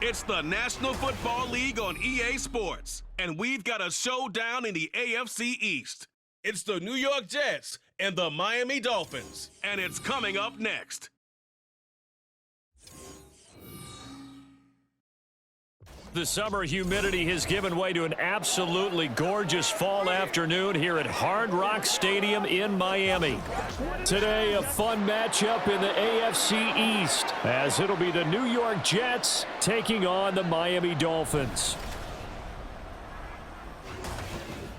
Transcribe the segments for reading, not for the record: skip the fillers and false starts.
It's the National Football League on EA Sports, and we've got a showdown in the AFC East. It's the New York Jets and the Miami Dolphins, and it's coming up next. The summer humidity has given way to an absolutely gorgeous fall afternoon here at Hard Rock Stadium in Miami. Today, a fun matchup in the AFC East, as it'll be the New York Jets taking on the Miami Dolphins.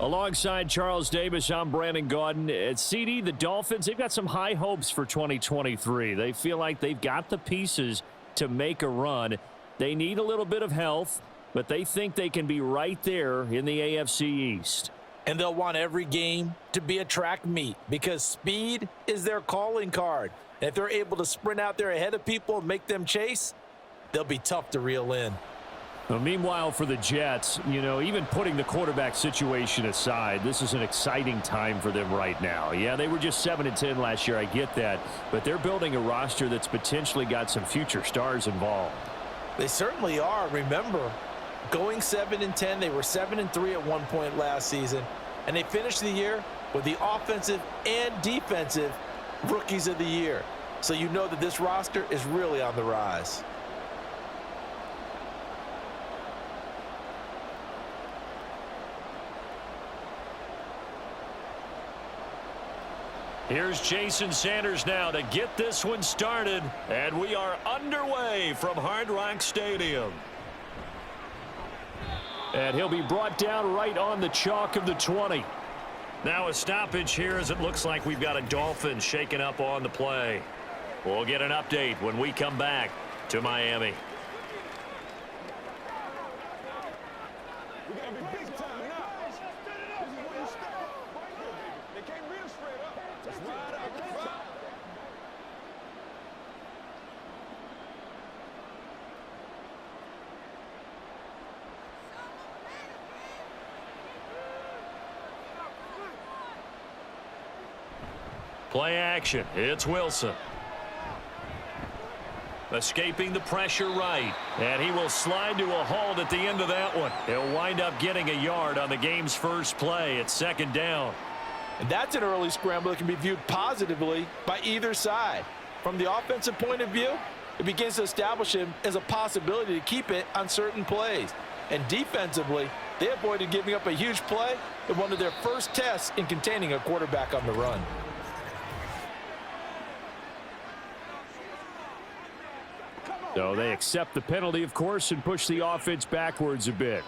Alongside Charles Davis, I'm Brandon Gaudin. At CD, the Dolphins, they've got some high hopes for 2023. They feel like they've got the pieces to make a run. They need a little bit of health, but they think they can be right there in the AFC East. And they'll want every game to be a track meet because speed is their calling card. And if they're able to sprint out there ahead of people and make them chase, they'll be tough to reel in. Well, meanwhile, for the Jets, even putting the quarterback situation aside, this is an exciting time for them right now. Yeah, they were just 7-10 last year, I get that, but they're building a roster that's potentially got some future stars involved. They certainly are. Remember, going 7-10, they were 7-3 at one point last season, and they finished the year with the offensive and defensive rookies of the year. So you know that this roster is really on the rise. Here's Jason Sanders now to get this one started, and we are underway from Hard Rock Stadium. And he'll be brought down right on the chalk of the 20. Now a stoppage here as it looks like we've got a Dolphin shaking up on the play. We'll get an update when we come back to Miami. Play action. It's Wilson. Escaping the pressure right. And he will slide to a halt at the end of that one. He'll wind up getting a yard on the game's first play. It's second down. And that's an early scramble that can be viewed positively by either side. From the offensive point of view, it begins to establish him as a possibility to keep it on certain plays. And defensively, they avoided giving up a huge play in one of their first tests in containing a quarterback on the run. So they accept the penalty, of course, and push the offense backwards a bit.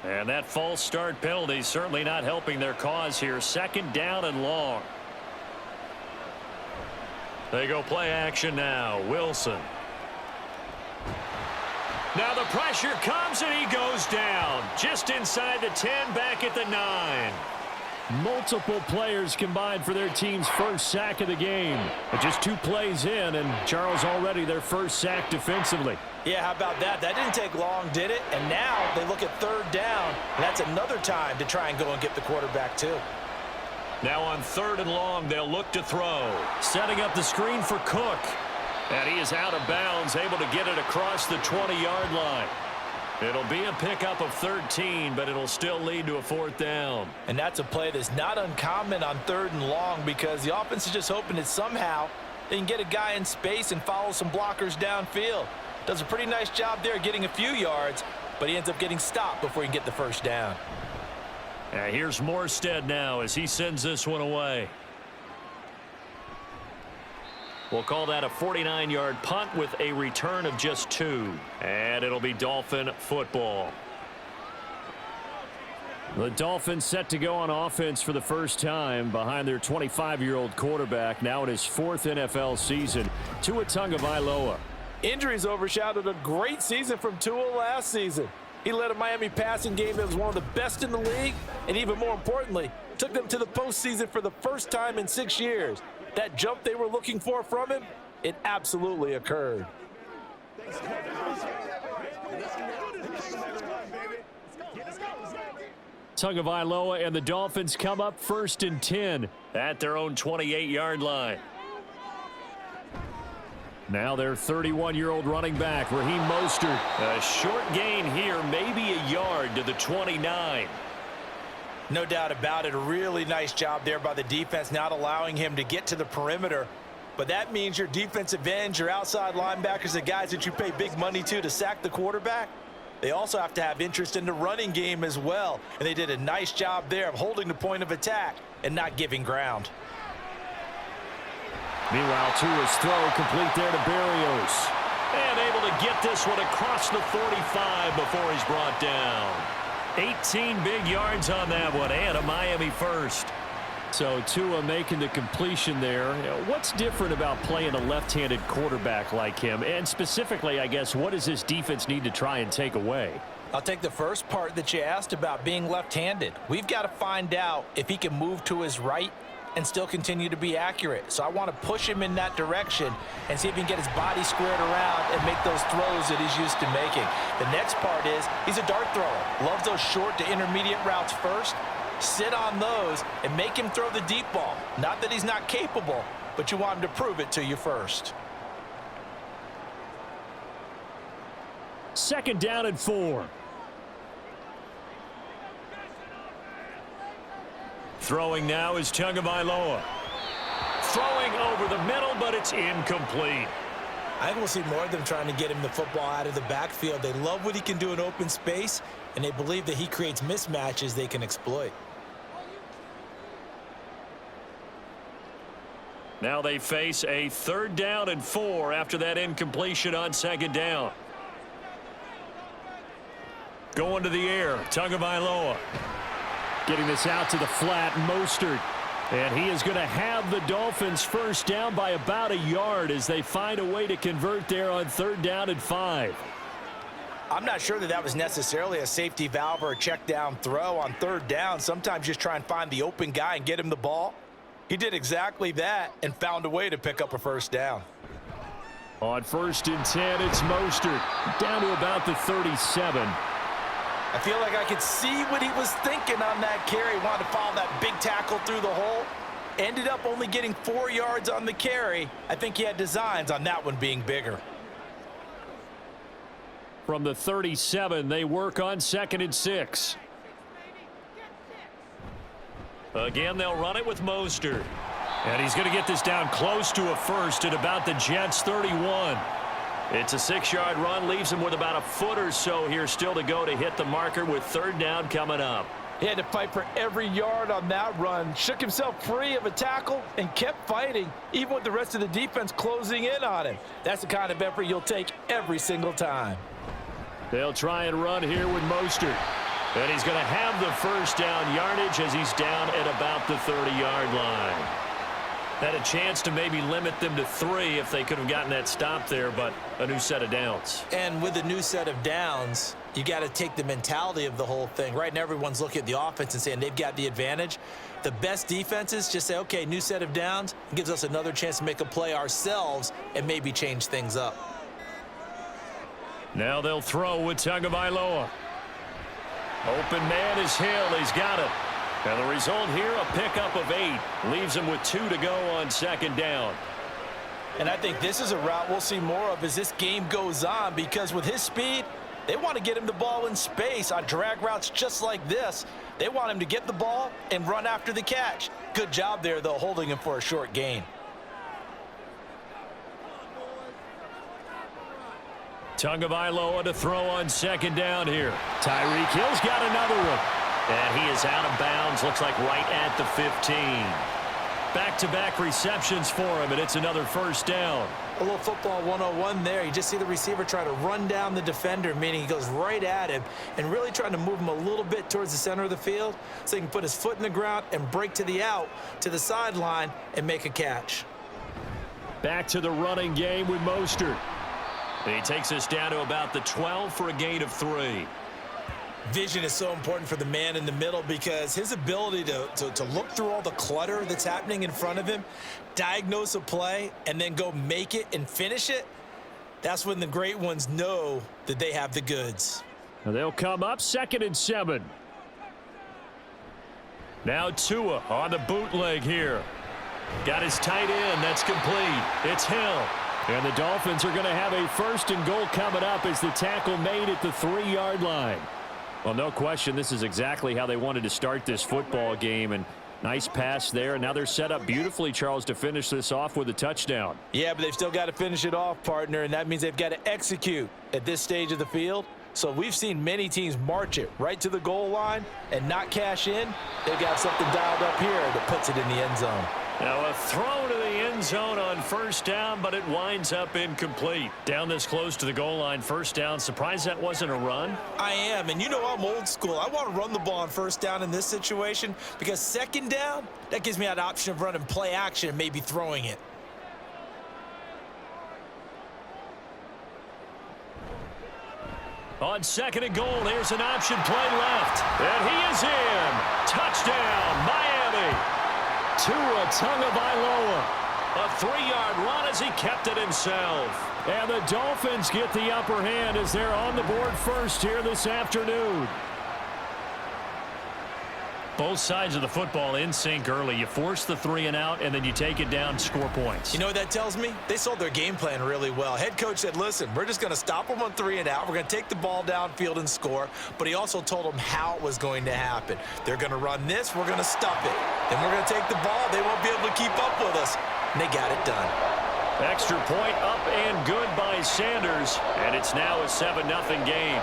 And that false start penalty certainly not helping their cause here. Second down and long. They go play action now. Wilson. Now the pressure comes and he goes down. Just inside the 10, back at the 9. Multiple players combined for their team's first sack of the game. But just 2 plays in, and Charles already their first sack defensively. Yeah, how about that? That didn't take long, did it? And now they look at third down, and that's another time to try and go and get the quarterback too. Now on third and long, they'll look to throw. Setting up the screen for Cook. And he is out of bounds, able to get it across the 20-yard line. It'll be a pickup of 13, but it'll still lead to a fourth down. And that's a play that's not uncommon on third and long because the offense is just hoping that somehow they can get a guy in space and follow some blockers downfield. Does a pretty nice job there getting a few yards, but he ends up getting stopped before he can get the first down. Here's Morstead now as he sends this one away. We'll call that a 49-yard punt with a return of just 2. And it'll be Dolphin football. The Dolphins set to go on offense for the first time behind their 25-year-old quarterback, now in his 4th NFL season, Tua Tagovailoa. Injuries overshadowed a great season from Tua last season. He led a Miami passing game that was one of the best in the league, and even more importantly, took them to the postseason for the first time in 6 years. That jump they were looking for from him, it absolutely occurred. Tagovailoa and the Dolphins come up 1st and 10 at their own 28-yard line. Now their 31-year-old running back, Raheem Mostert. A short gain here, maybe a yard to the 29. No doubt about it. A really nice job there by the defense, not allowing him to get to the perimeter. But that means your defensive ends, your outside linebackers, the guys that you pay big money to sack the quarterback, they also have to have interest in the running game as well. And they did a nice job there of holding the point of attack and not giving ground. Meanwhile, Tua's throw complete there to Berrios. And able to get this one across the 45 before he's brought down. 18 big yards on that one, and a Miami first. So Tua making the completion there. What's different about playing a left-handed quarterback like him? And specifically, I guess, what does this defense need to try and take away? I'll take the first part that you asked about being left-handed. We've got to find out if he can move to his right and still continue to be accurate. So I want to push him in that direction and see if he can get his body squared around and make those throws that he's used to making. The next part is he's a dart thrower. Loves those short to intermediate routes first. Sit on those and make him throw the deep ball. Not that he's not capable, but you want him to prove it to you first. 2nd down and 4. Throwing now is Tagovailoa. Throwing over the middle, but it's incomplete. I think we'll see more of them trying to get him the football out of the backfield. They love what he can do in open space, and they believe that he creates mismatches they can exploit. Now they face a 3rd down and 4 after that incompletion on 2nd down. Going to the air, Tagovailoa. Getting this out to the flat, Mostert. And he is going to have the Dolphins first down by about a yard as they find a way to convert there on 3rd down and 5. I'm not sure that was necessarily a safety valve or a check down throw on 3rd down. Sometimes just try and find the open guy and get him the ball. He did exactly that and found a way to pick up a first down. On 1st and 10, it's Mostert down to about the 37. I feel like I could see what he was thinking on that carry. Wanted to follow that big tackle through the hole. Ended up only getting 4 yards on the carry. I think he had designs on that one being bigger. From the 37, they work on 2nd and 6. Again, they'll run it with Mostert. And he's going to get this down close to a first at about the Jets' 31. It's a 6-yard run, leaves him with about a foot or so here still to go to hit the marker with 3rd down coming up. He had to fight for every yard on that run. Shook himself free of a tackle and kept fighting, even with the rest of the defense closing in on him. That's the kind of effort you'll take every single time. They'll try and run here with Mostert. And he's going to have the first down yardage as he's down at about the 30-yard line. Had a chance to maybe limit them to 3 if they could have gotten that stop there, but a new set of downs. And with a new set of downs, you got to take the mentality of the whole thing. Right now, everyone's looking at the offense and saying they've got the advantage. The best defenses just say, okay, new set of downs. It gives us another chance to make a play ourselves and maybe change things up. Now they'll throw with Tagovailoa. Open man is Hill. He's got it. And the result here, a pickup of 8. Leaves him with 2 to go on 2nd down. And I think this is a route we'll see more of as this game goes on, because with his speed, they want to get him the ball in space on drag routes just like this. They want him to get the ball and run after the catch. Good job there, though, holding him for a short gain. Tagovailoa to throw on 2nd down here. Tyreek Hill's got another one. And he is out of bounds, looks like right at the 15. Back-to-back receptions for him, and it's another first down. A little football 101 there. You just see the receiver try to run down the defender, meaning he goes right at him and really trying to move him a little bit towards the center of the field so he can put his foot in the ground and break to the out, to the sideline, and make a catch. Back to the running game with Mostert. He takes us down to about the 12 for a gain of 3. Vision is so important for the man in the middle, because his ability to look through all the clutter that's happening in front of him, diagnose a play, and then go make it and finish it, that's when the great ones know that they have the goods. And they'll come up 2nd and 7. Now Tua on the bootleg here. Got his tight end. That's complete. It's Hill. And the Dolphins are going to have a 1st and goal coming up as the tackle made at the 3-yard line. Well, no question, this is exactly how they wanted to start this football game. And nice pass there. And now they're set up beautifully, Charles, to finish this off with a touchdown. Yeah, but they've still got to finish it off, partner, and that means they've got to execute at this stage of the field. So we've seen many teams march it right to the goal line and not cash in. They've got something dialed up here that puts it in the end zone. Now a throw to the end zone on 1st down, but it winds up incomplete. Down this close to the goal line, 1st down. Surprised that wasn't a run? I am, and you know I'm old school. I want to run the ball on 1st down in this situation because 2nd down, that gives me that option of running play action and maybe throwing it. On 2nd and goal, there's an option play left. And he is in. Touchdown, Miami. Tua Tagovailoa. A 3-yard run as he kept it himself. And the Dolphins get the upper hand as they're on the board first here this afternoon. Both sides of the football in sync early. You force the 3 and out, and then you take it down, score points. You know what that tells me? They sold their game plan really well. Head coach said, listen, we're just going to stop them on 3 and out. We're going to take the ball downfield and score. But he also told them how it was going to happen. They're going to run this. We're going to stop it. Then we're going to take the ball. They won't be able to keep up with us. And they got it done. Extra point up and good by Sanders. And it's now a 7-0 game.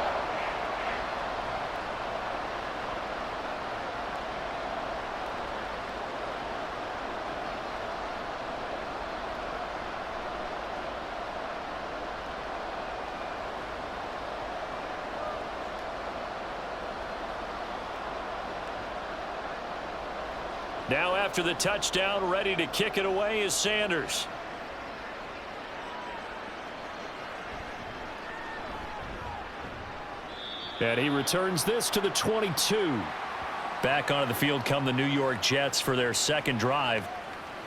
Now after the touchdown, ready to kick it away is Sanders. And he returns this to the 22. Back onto the field come the New York Jets for their 2nd drive.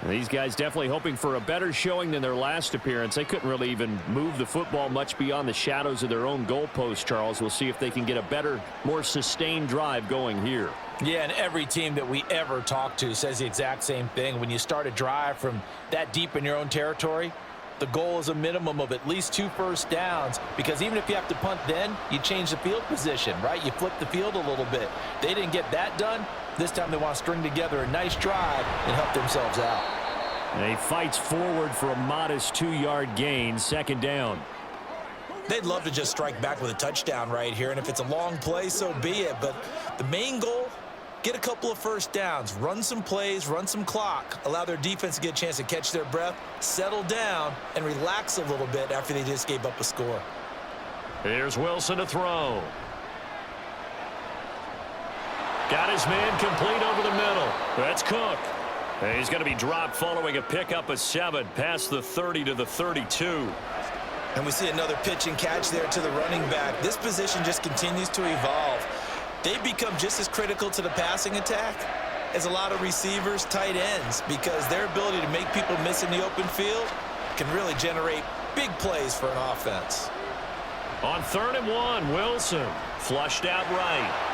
And these guys definitely hoping for a better showing than their last appearance. They couldn't really even move the football much beyond the shadows of their own goalpost, Charles. We'll see if they can get a better, more sustained drive going here. Yeah, and every team that we ever talk to says the exact same thing. When you start a drive from that deep in your own territory, the goal is a minimum of at least 2 first downs, because even if you have to punt then, you change the field position, right? You flip the field a little bit. They didn't get that done. This time they want to string together a nice drive and help themselves out. And he fights forward for a modest 2-yard gain, 2nd down. They'd love to just strike back with a touchdown right here, and if it's a long play, so be it. But the main goal, get a couple of first downs, run some plays, run some clock, allow their defense to get a chance to catch their breath, settle down, and relax a little bit after they just gave up a score. Here's Wilson to throw. Got his man complete over the middle. That's Cook. And he's going to be dropped following a pickup of 7 past the 30 to the 32. And we see another pitch and catch there to the running back. This position just continues to evolve. They've become just as critical to the passing attack as a lot of receivers, tight ends, because their ability to make people miss in the open field can really generate big plays for an offense. On 3rd and 1, Wilson flushed out right.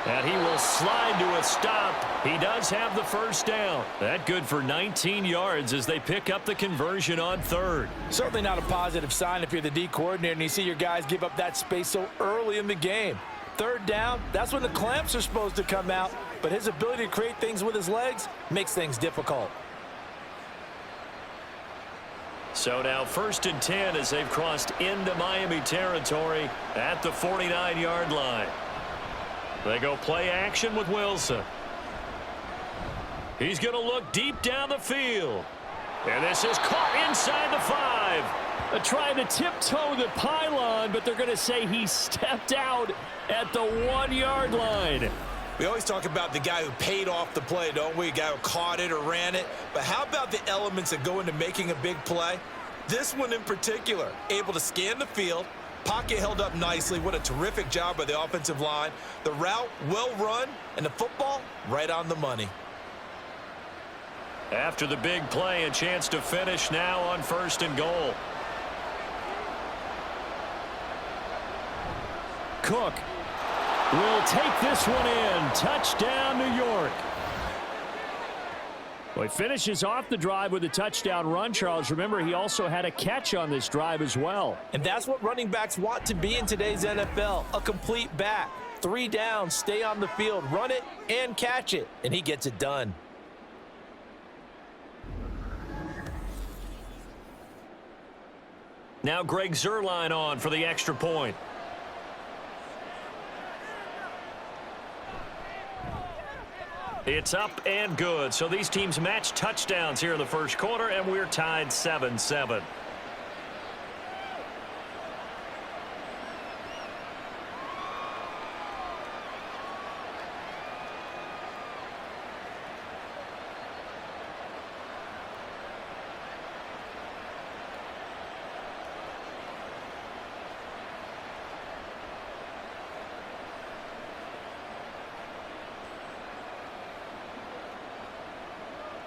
And he will slide to a stop. He does have the 1st down. That good for 19 yards as they pick up the conversion on 3rd. Certainly not a positive sign if you're the D coordinator and you see your guys give up that space so early in the game. 3rd down, that's when the clamps are supposed to come out, but his ability to create things with his legs makes things difficult. So now 1st and 10 as they've crossed into Miami territory at the 49-yard line. They go play action with Wilson. He's going to look deep down the field. And this is caught inside the 5. Trying to tiptoe the pylon, but they're going to say he stepped out at the 1-yard line. We always talk about the guy who paid off the play, don't we? A guy who caught it or ran it. But how about the elements that go into making a big play? This one in particular, able to scan the field, pocket held up nicely. What a terrific job by the offensive line. The route well run, and the football right on the money. After the big play, a chance to finish now on 1st and goal. Cook will take this one in. Touchdown, New York. Well, he finishes off the drive with a touchdown run, Charles. Remember, he also had a catch on this drive as well. And that's what running backs want to be in today's NFL, a complete back. 3 downs, stay on the field, run it, and catch it, and he gets it done. Now Greg Zuerlein on for the extra point. It's up and good. So these teams match touchdowns here in the first quarter, and we're tied 7-7.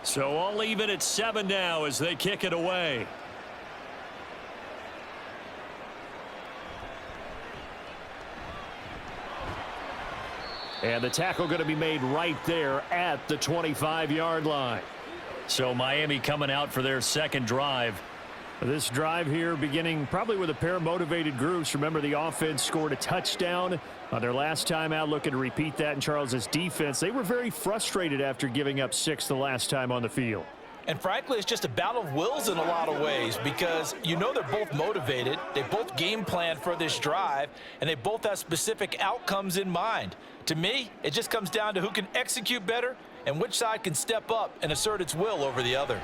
So all even at 7 now as they kick it away. And the tackle going to be made right there at the 25-yard line. So Miami coming out for their second drive. This drive here beginning probably with a pair of motivated groups. Remember, the offense scored a touchdown on their last time out, looking to repeat that in Charles's defense. They were very frustrated after giving up 6 the last time on the field. And frankly, it's just a battle of wills in a lot of ways because you know they're both motivated. They both game planned for this drive, and they both have specific outcomes in mind. To me, it just comes down to who can execute better and which side can step up and assert its will over the other.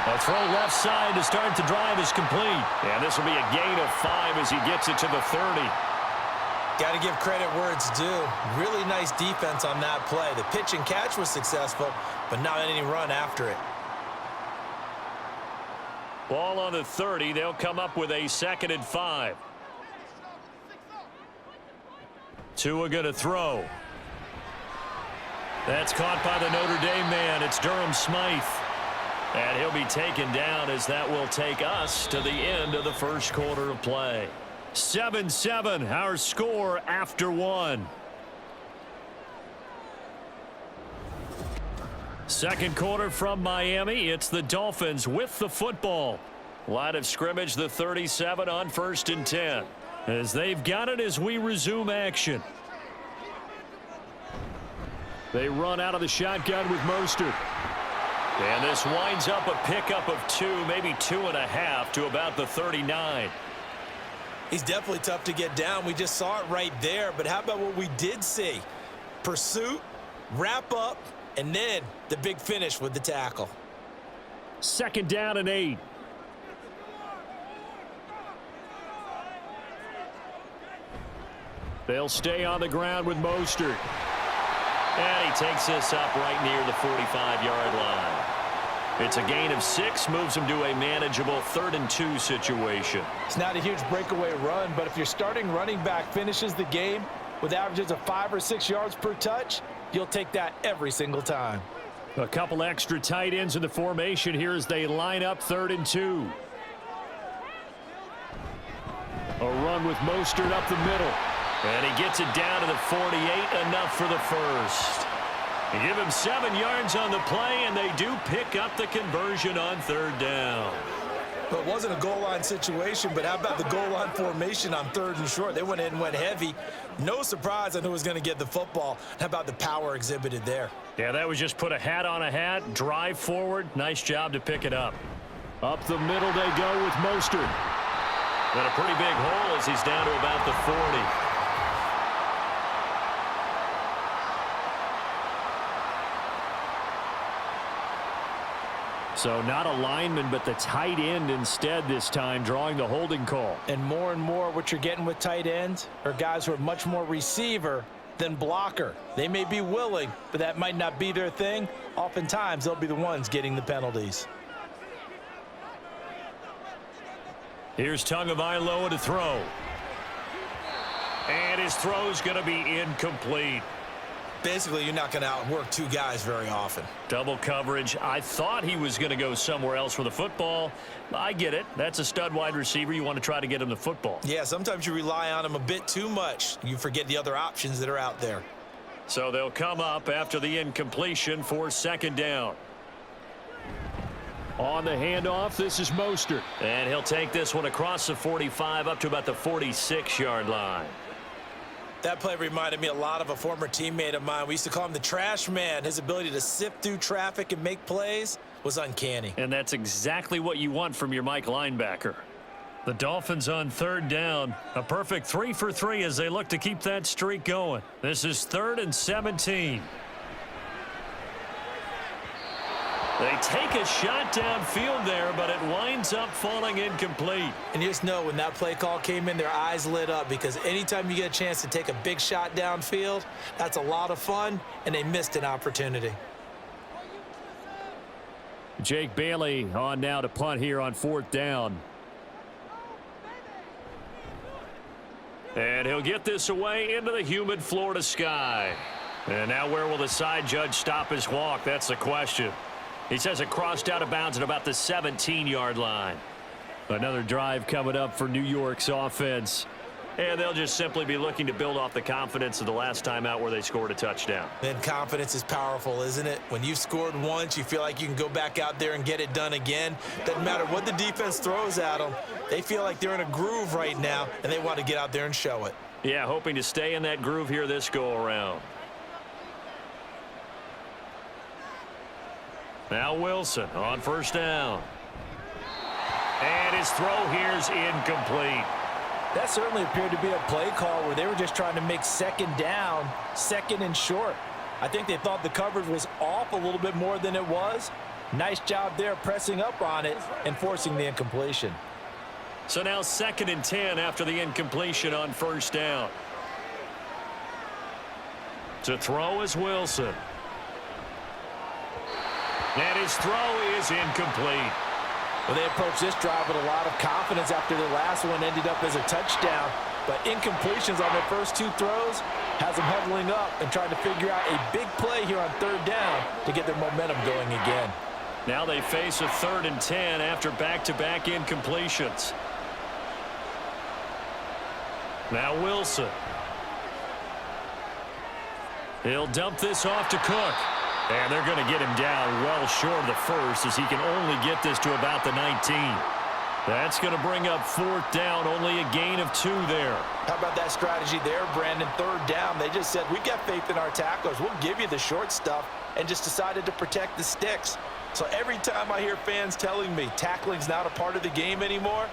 A throw left side to start the drive is complete. And this will be a gain of 5 as he gets it to the 30. Got to give credit where it's due. Really nice defense on that play. The pitch and catch was successful, but not any run after it. Ball on the 30. They'll come up with a 2nd and 5. Tua going to throw. That's caught by the Notre Dame man. It's Durham Smythe. And he'll be taken down as that will take us to the end of the first quarter of play. 7-7, our score after 1. Second quarter from Miami. It's the Dolphins with the football. Line of scrimmage, the 37 on 1st and 10. As they've got it as we resume action. They run out of the shotgun with Mostert. And this winds up a pickup of 2, maybe 2.5 to about the 39. He's definitely tough to get down. We just saw it right there. But how about what we did see? Pursuit, wrap up, and then the big finish with the tackle. 2nd down and 8. They'll stay on the ground with Mostert. And he takes this up right near the 45-yard line. It's a gain of 6, moves him to a manageable 3rd and 2 situation. It's not a huge breakaway run, but if your starting running back finishes the game with averages of 5 or 6 yards per touch, you'll take that every single time. A couple extra tight ends in the formation here as they line up 3rd and 2. A run with Mostert up the middle. And he gets it down to the 48, enough for the first. They give him 7 yards on the play, and they do pick up the conversion on 3rd down. Well, it wasn't a goal line situation, but how about the goal line formation on 3rd and short? They went in and went heavy. No surprise on who was going to get the football. How about the power exhibited there? Yeah, that was just put a hat on a hat, drive forward. Nice job to pick it up. Up the middle they go with Mostert. But a pretty big hole as he's down to about the 40. So not a lineman, but the tight end instead this time, drawing the holding call. And more what you're getting with tight ends are guys who are much more receiver than blocker. They may be willing, but that might not be their thing. Oftentimes, they'll be the ones getting the penalties. Here's Tagovailoa to throw. And his throw's going to be incomplete. Basically, you're not going to outwork 2 guys very often. Double coverage. I thought he was going to go somewhere else with the football. I get it. That's a stud wide receiver. You want to try to get him the football. Yeah, sometimes you rely on him a bit too much. You forget the other options that are out there. So they'll come up after the incompletion for second down. On the handoff, this is Mostert. And he'll take this one across the 45 up to about the 46-yard line. That play reminded me a lot of a former teammate of mine. We used to call him the trash man. His ability to sift through traffic and make plays was uncanny. And that's exactly what you want from your Mike linebacker. The Dolphins on third down. A perfect 3 for 3 as they look to keep that streak going. This is 3rd and 17. They take a shot downfield there, but it winds up falling incomplete. And you just know when that play call came in, their eyes lit up, because anytime you get a chance to take a big shot downfield, that's a lot of fun, and they missed an opportunity. Jake Bailey on now to punt here on 4th down. And he'll get this away into the humid Florida sky. And now where will the side judge stop his walk? That's the question. He says it crossed out of bounds at about the 17-yard line. Another drive coming up for New York's offense. And they'll just simply be looking to build off the confidence of the last time out where they scored a touchdown. Then confidence is powerful, isn't it? When you've scored once, you feel like you can go back out there and get it done again. Doesn't matter what the defense throws at them. They feel like they're in a groove right now, and they want to get out there and show it. Yeah, hoping to stay in that groove here this go-around. Now Wilson on first down. And his throw here's incomplete. That certainly appeared to be a play call where they were just trying to make second down, second and short. I think they thought the coverage was off a little bit more than it was. Nice job there pressing up on it and forcing the incompletion. So now 2nd and 10 after the incompletion on first down. To throw is Wilson. And his throw is incomplete. Well, they approached this drive with a lot of confidence after their last one ended up as a touchdown. But incompletions on their first 2 throws has them huddling up and trying to figure out a big play here on 3rd down to get their momentum going again. Now they face a 3rd and 10 after back-to-back incompletions. Now Wilson. He'll dump this off to Cook. And they're going to get him down well short of the first as he can only get this to about the 19. That's going to bring up 4th down, only a gain of 2 there. How about that strategy there, Brandon? 3rd down, they just said, we've got faith in our tacklers. We'll give you the short stuff, and just decided to protect the sticks. So every time I hear fans telling me tackling's not a part of the game anymore,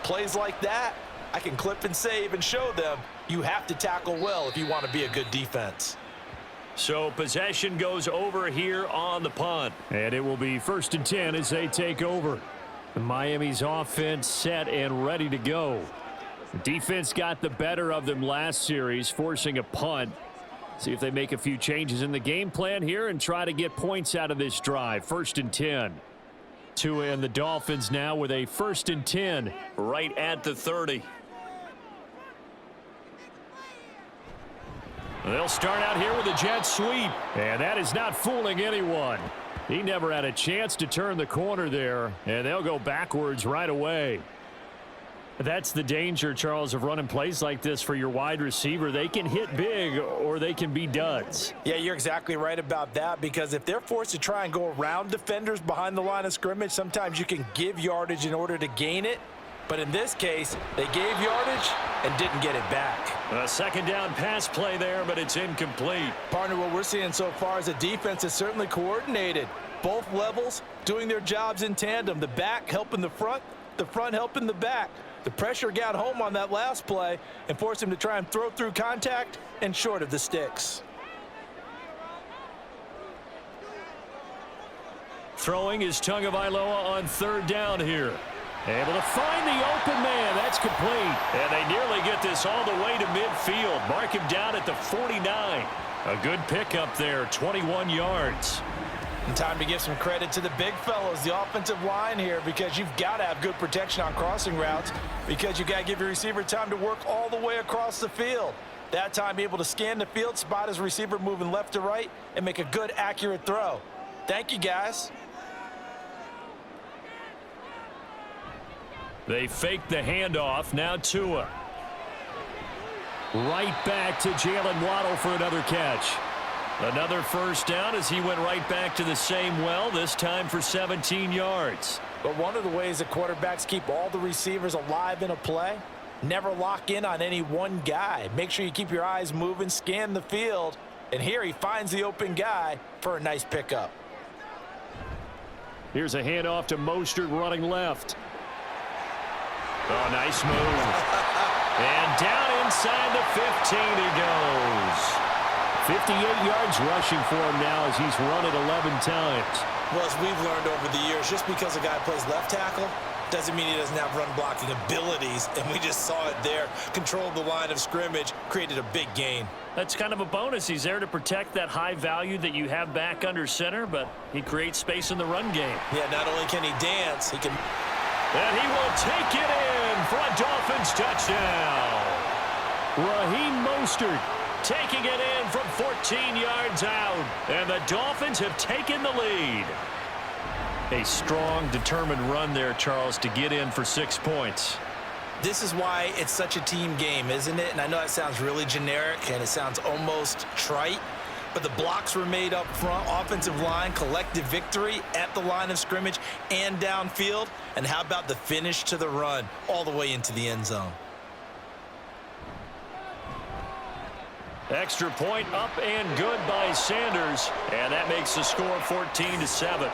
plays like that, I can clip and save and show them you have to tackle well if you want to be a good defense. So possession goes over here on the punt. And it will be 1st and 10 as they take over. Miami's offense set and ready to go. The defense got the better of them last series, forcing a punt. See if they make a few changes in the game plan here and try to get points out of this drive. 1st and 10. Tua and the Dolphins now with a 1st and 10. Right at the 30. They'll start out here with a jet sweep. And that is not fooling anyone. He never had a chance to turn the corner there, and they'll go backwards right away. That's the danger, Charles, of running plays like this for your wide receiver. They can hit big or they can be duds. Yeah, you're exactly right about that, because if they're forced to try and go around defenders behind the line of scrimmage, sometimes you can give yardage in order to gain it. But in this case, they gave yardage and didn't get it back. A 2nd down pass play there, but it's incomplete. Partner, what we're seeing so far is a defense is certainly coordinated. Both levels doing their jobs in tandem. The back helping the front helping the back. The pressure got home on that last play and forced him to try and throw through contact and short of the sticks. Throwing is Tagovailoa on 3rd down here. Able to find the open man. That's complete. And they nearly get this all the way to midfield. Mark him down at the 49. A good pickup there, 21 yards. And time to give some credit to the big fellows, the offensive line here, because you've got to have good protection on crossing routes, because you got to give your receiver time to work all the way across the field. That time, be able to scan the field, spot his receiver moving left to right, and make a good, accurate throw. Thank you, guys. They fake the handoff. Now Tua. Right back to Jalen Waddle for another catch. Another first down as he went right back to the same well, this time for 17 yards. But one of the ways that quarterbacks keep all the receivers alive in a play, never lock in on any one guy. Make sure you keep your eyes moving, scan the field, and here he finds the open guy for a nice pickup. Here's a handoff to Mostert running left. Oh, nice move. And down inside the 15 he goes. 58 yards rushing for him now as he's run it 11 times. Well, as we've learned over the years, just because a guy plays left tackle doesn't mean he doesn't have run blocking abilities, and we just saw it there. Controlled the line of scrimmage, created a big gain. That's kind of a bonus. He's there to protect that high value that you have back under center, but he creates space in the run game. Yeah, not only can he dance, he can... And he will take it in for a Dolphins touchdown. Raheem Mostert taking it in from 14 yards out. And the Dolphins have taken the lead. A strong, determined run there, Charles, to get in for 6 points. This is why it's such a team game, isn't it? And I know that sounds really generic and it sounds almost trite, but the blocks were made up front, offensive line, collective victory at the line of scrimmage and downfield. And how about the finish to the run all the way into the end zone? Extra point up and good by Sanders, and that makes the score 14-7.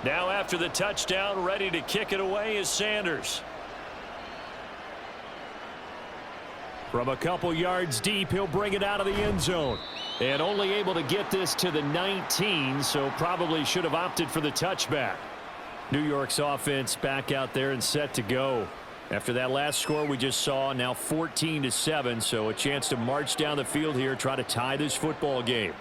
Now after the touchdown, ready to kick it away is Sanders. From a couple yards deep, he'll bring it out of the end zone. And only able to get this to the 19, so probably should have opted for the touchback. New York's offense back out there and set to go. After that last score we just saw, now 14-7, so a chance to march down the field here, try to tie this football game.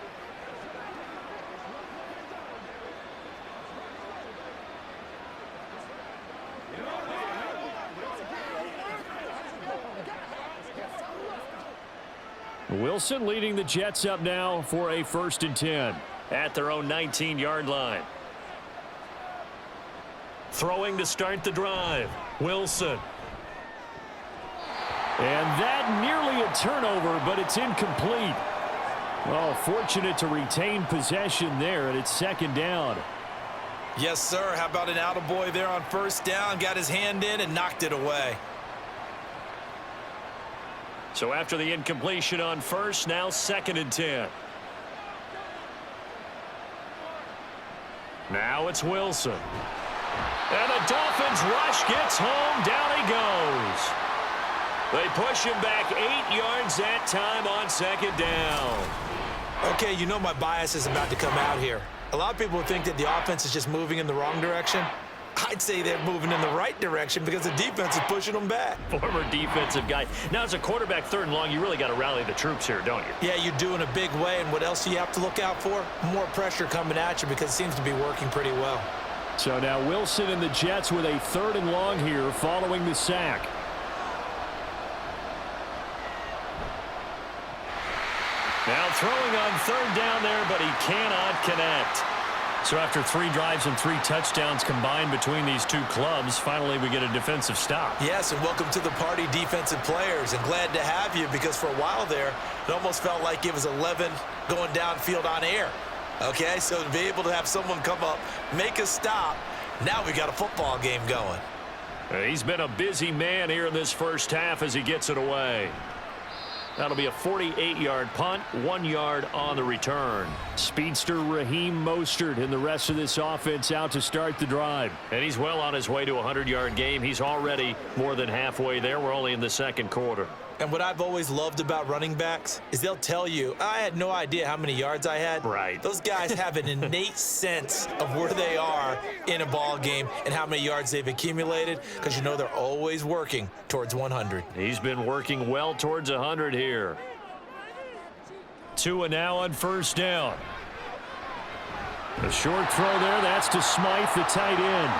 Wilson leading the Jets up now for a 1st and 10 at their own 19-yard line. Throwing to start the drive. Wilson. And that nearly a turnover, but it's incomplete. Well, fortunate to retain possession there, and it's 2nd down. Yes, sir. How about an attaboy there on 1st down? Got his hand in and knocked it away. So after the incompletion on 1st, now 2nd and 10. Now it's Wilson. And the Dolphins rush gets home. Down he goes. They push him back 8 yards that time on 2nd down. Okay, you know my bias is about to come out here. A lot of people think that the offense is just moving in the wrong direction. I'd say they're moving in the right direction because the defense is pushing them back. Former defensive guy. Now, as a quarterback 3rd and long, you really got to rally the troops here, don't you? Yeah, you do in a big way. And what else do you have to look out for? More pressure coming at you because it seems to be working pretty well. So now Wilson and the Jets with a 3rd and long here following the sack. Now throwing on 3rd down there, but he cannot connect. So after 3 drives and 3 touchdowns combined between these two clubs, finally we get a defensive stop. Yes, and welcome to the party, defensive players. And glad to have you because for a while there, it almost felt like it was 11 going downfield on air. Okay, so to be able to have someone come up, make a stop, now we got a football game going. He's been a busy man here in this 1st half as he gets it away. That'll be a 48-yard punt, 1 yard on the return. Speedster Raheem Mostert and the rest of this offense out to start the drive. And he's well on his way to a 100-yard game. He's already more than halfway there. We're only in the 2nd quarter. And what I've always loved about running backs is they'll tell you, I had no idea how many yards I had. Right. Those guys have an innate sense of where they are in a ball game and how many yards they've accumulated because you know they're always working towards 100. He's been working well towards 100 here. Tua now on first down. A short throw there. That's to Smythe, the tight end.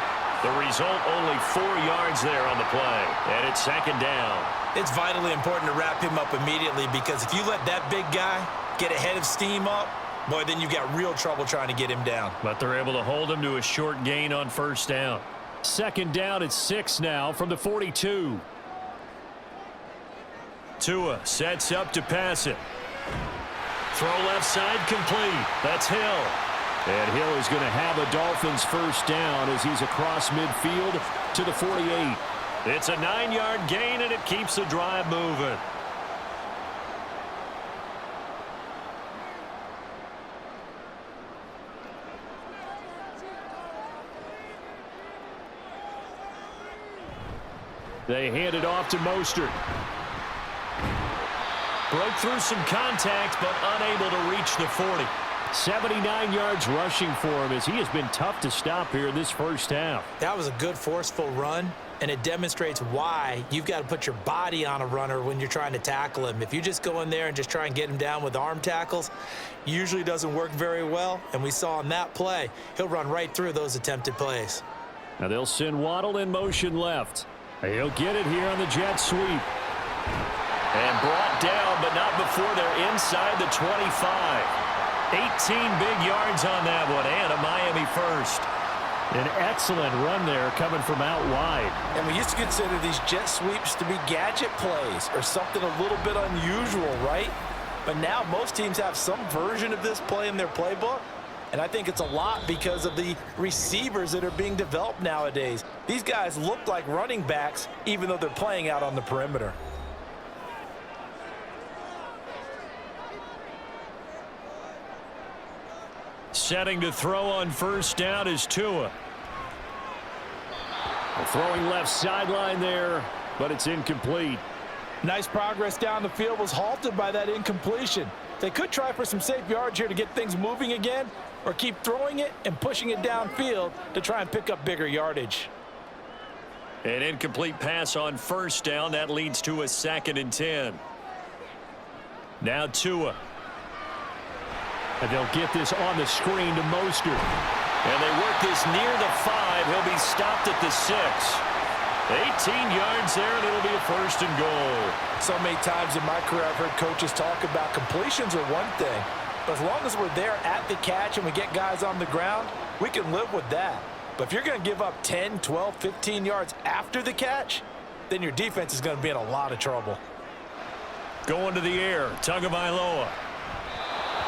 The result, only 4 yards there on the play. And it's second down. It's vitally important to wrap him up immediately, because if you let that big guy get ahead of steam up, boy, then you've got real trouble trying to get him down. But they're able to hold him to a short gain on first down. Second down at 6 now from the 42. Tua sets up to pass it. Throw left side complete. That's Hill. And Hill is going to have a Dolphins first down as he's across midfield to the 48. It's a 9-yard gain, and it keeps the drive moving. They hand it off to Mostert. Broke through some contact, but unable to reach the 40. 79 yards rushing for him, as he has been tough to stop here in this first half. That was a good, forceful run, and it demonstrates why you've got to put your body on a runner when you're trying to tackle him. If you just go in there and just try and get him down with arm tackles, usually doesn't work very well, and we saw on that play, he'll run right through those attempted plays. Now they'll send Waddle in motion left. He'll get it here on the jet sweep. And brought down, but not before they're inside the 25. 18 big yards on that one, and a Miami first. An excellent run there coming from out wide. And we used to consider these jet sweeps to be gadget plays or something a little bit unusual, right? But now most teams have some version of this play in their playbook. And I think it's a lot because of the receivers that are being developed nowadays. These guys look like running backs even though they're playing out on the perimeter. Setting to throw on first down is Tua. Throwing left sideline there, but it's incomplete. Nice progress down the field was halted by that incompletion. They could try for some safe yards here to get things moving again, or keep throwing it and pushing it downfield to try and pick up bigger yardage. An incomplete pass on first down. That leads to a 2nd and 10. Now Tua. And they'll get this on the screen to Mostert. And they work this near the 5. He'll be stopped at the 6. 18 yards there, and it'll be a 1st and goal. So many times in my career I've heard coaches talk about completions are one thing, but as long as we're there at the catch and we get guys on the ground, we can live with that. But if you're going to give up 10, 12, 15 yards after the catch, then your defense is going to be in a lot of trouble. Going to the air, Tagovailoa.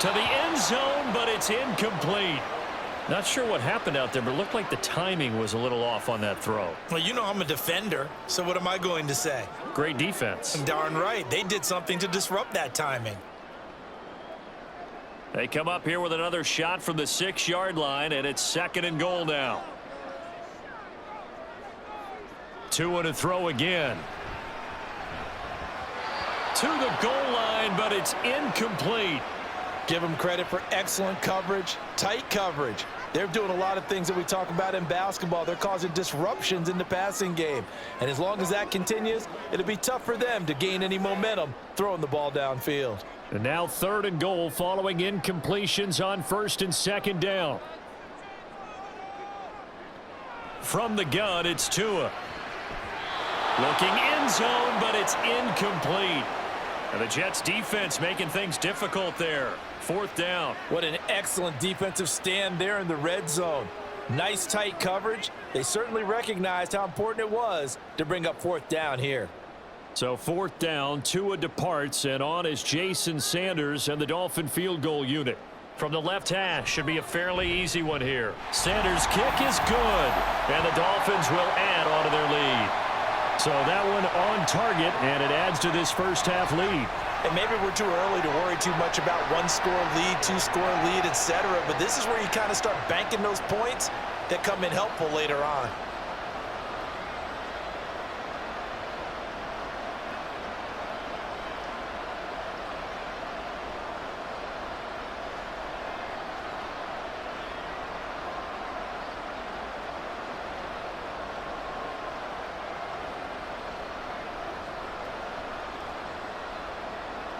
To the end zone, but it's incomplete. Not sure what happened out there, but it looked like the timing was a little off on that throw. Well, you know I'm a defender, so what am I going to say? Great defense. Darn right. They did something to disrupt that timing. They come up here with another shot from the 6-yard line, and it's 2nd and goal now. Tua to throw again. To the goal line, but it's incomplete. Give them credit for excellent coverage, tight coverage. They're doing a lot of things that we talk about in basketball. They're causing disruptions in the passing game. And as long as that continues, it'll be tough for them to gain any momentum throwing the ball downfield. And now 3rd and goal following incompletions on 1st and 2nd down. From the gun, it's Tua. Looking end zone, but it's incomplete. And the Jets defense making things difficult there. 4th down. What an excellent defensive stand there in the red zone. Nice tight coverage. They certainly recognized how important it was to bring up 4th down here. So 4th down, Tua departs, and on is Jason Sanders and the Dolphin field goal unit. From the left hash, should be a fairly easy one here. Sanders' kick is good, and the Dolphins will add on to their lead. So that one on target, and it adds to this first half lead. And maybe we're too early to worry too much about 1-score lead, 2-score lead, etc. But this is where you kind of start banking those points that come in helpful later on.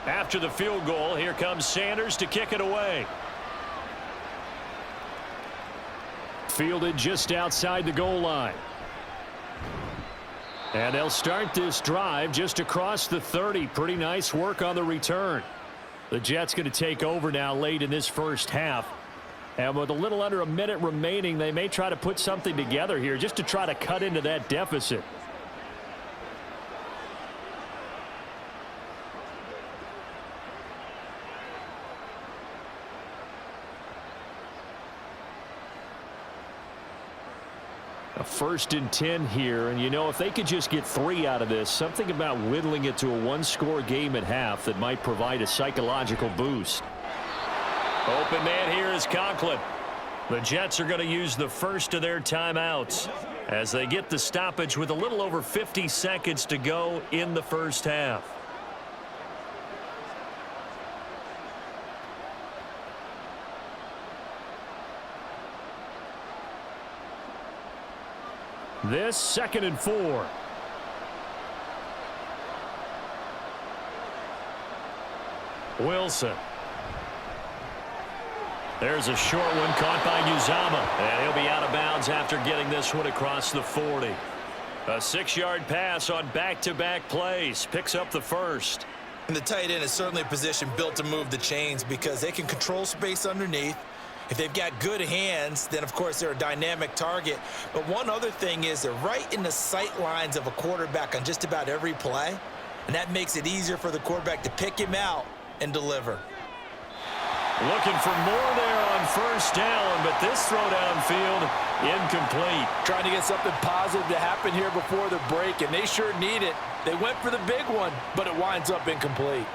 After the field goal, here comes Sanders to kick it away. Fielded just outside the goal line. And they'll start this drive just across the 30. Pretty nice work on the return. The Jets going to take over now late in this first half. And with a little under a minute remaining, they may try to put something together here just to try to cut into that deficit. A 1st and 10 here, and you know, if they could just get 3 out of this, something about whittling it to a one-score game at half that might provide a psychological boost. Open man here is Conklin. The Jets are going to use the first of their timeouts as they get the stoppage with a little over 50 seconds to go in the first half. This 2nd and 4. Wilson. There's a short one caught by Uzama. And he'll be out of bounds after getting this one across the 40. A 6-yard pass on back-to-back plays. Picks up the first. And the tight end is certainly a position built to move the chains because they can control space underneath. If they've got good hands, then, of course, they're a dynamic target. But one other thing is they're right in the sight lines of a quarterback on just about every play, and that makes it easier for the quarterback to pick him out and deliver. Looking for more there on first down, but this throw downfield incomplete. Trying to get something positive to happen here before the break, and they sure need it. They went for the big one, but it winds up incomplete.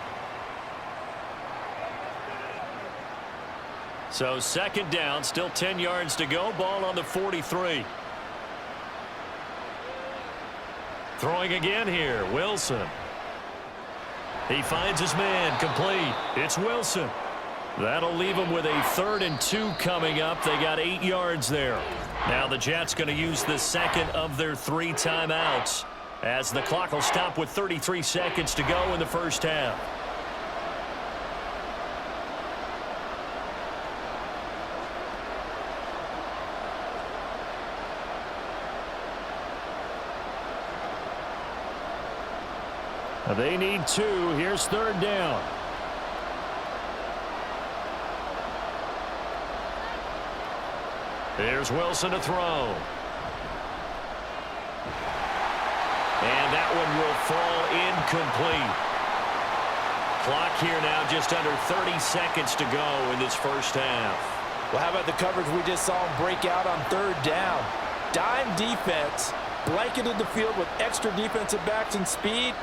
So 2nd down, still 10 yards to go. Ball on the 43. Throwing again here, Wilson. He finds his man, complete. It's Wilson. That'll leave him with a 3rd and 2 coming up. They got 8 yards there. Now the Jets going to use the 2nd of their 3 timeouts as the clock will stop with 33 seconds to go in the first half. They need 2. Here's 3rd down. There's Wilson to throw. And that one will fall incomplete. Clock here now just under 30 seconds to go in this first half. Well, how about the coverage we just saw him break out on 3rd down? Dime defense, blanketed the field with extra defensive backs and speed,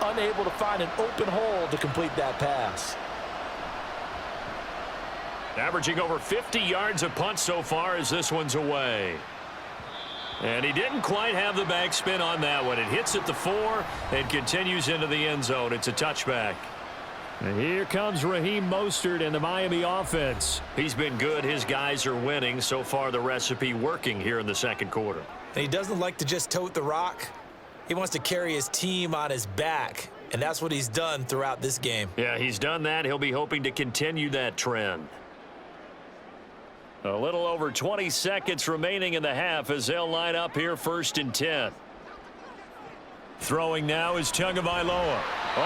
unable to find an open hole to complete that pass. Averaging over 50 yards a punt so far as this one's away. And he didn't quite have the backspin on that one. It hits at the 4 and continues into the end zone. It's a touchback. And here comes Raheem Mostert and the Miami offense. He's been good. His guys are winning. So far, the recipe working here in the 2nd quarter. And he doesn't like to just tote the rock. He wants to carry his team on his back, and that's what he's done throughout this game. Yeah, he's done that. He'll be hoping to continue that trend. A little over 20 seconds remaining in the half as they'll line up here 1st and 10. Throwing now is Tagovailoa.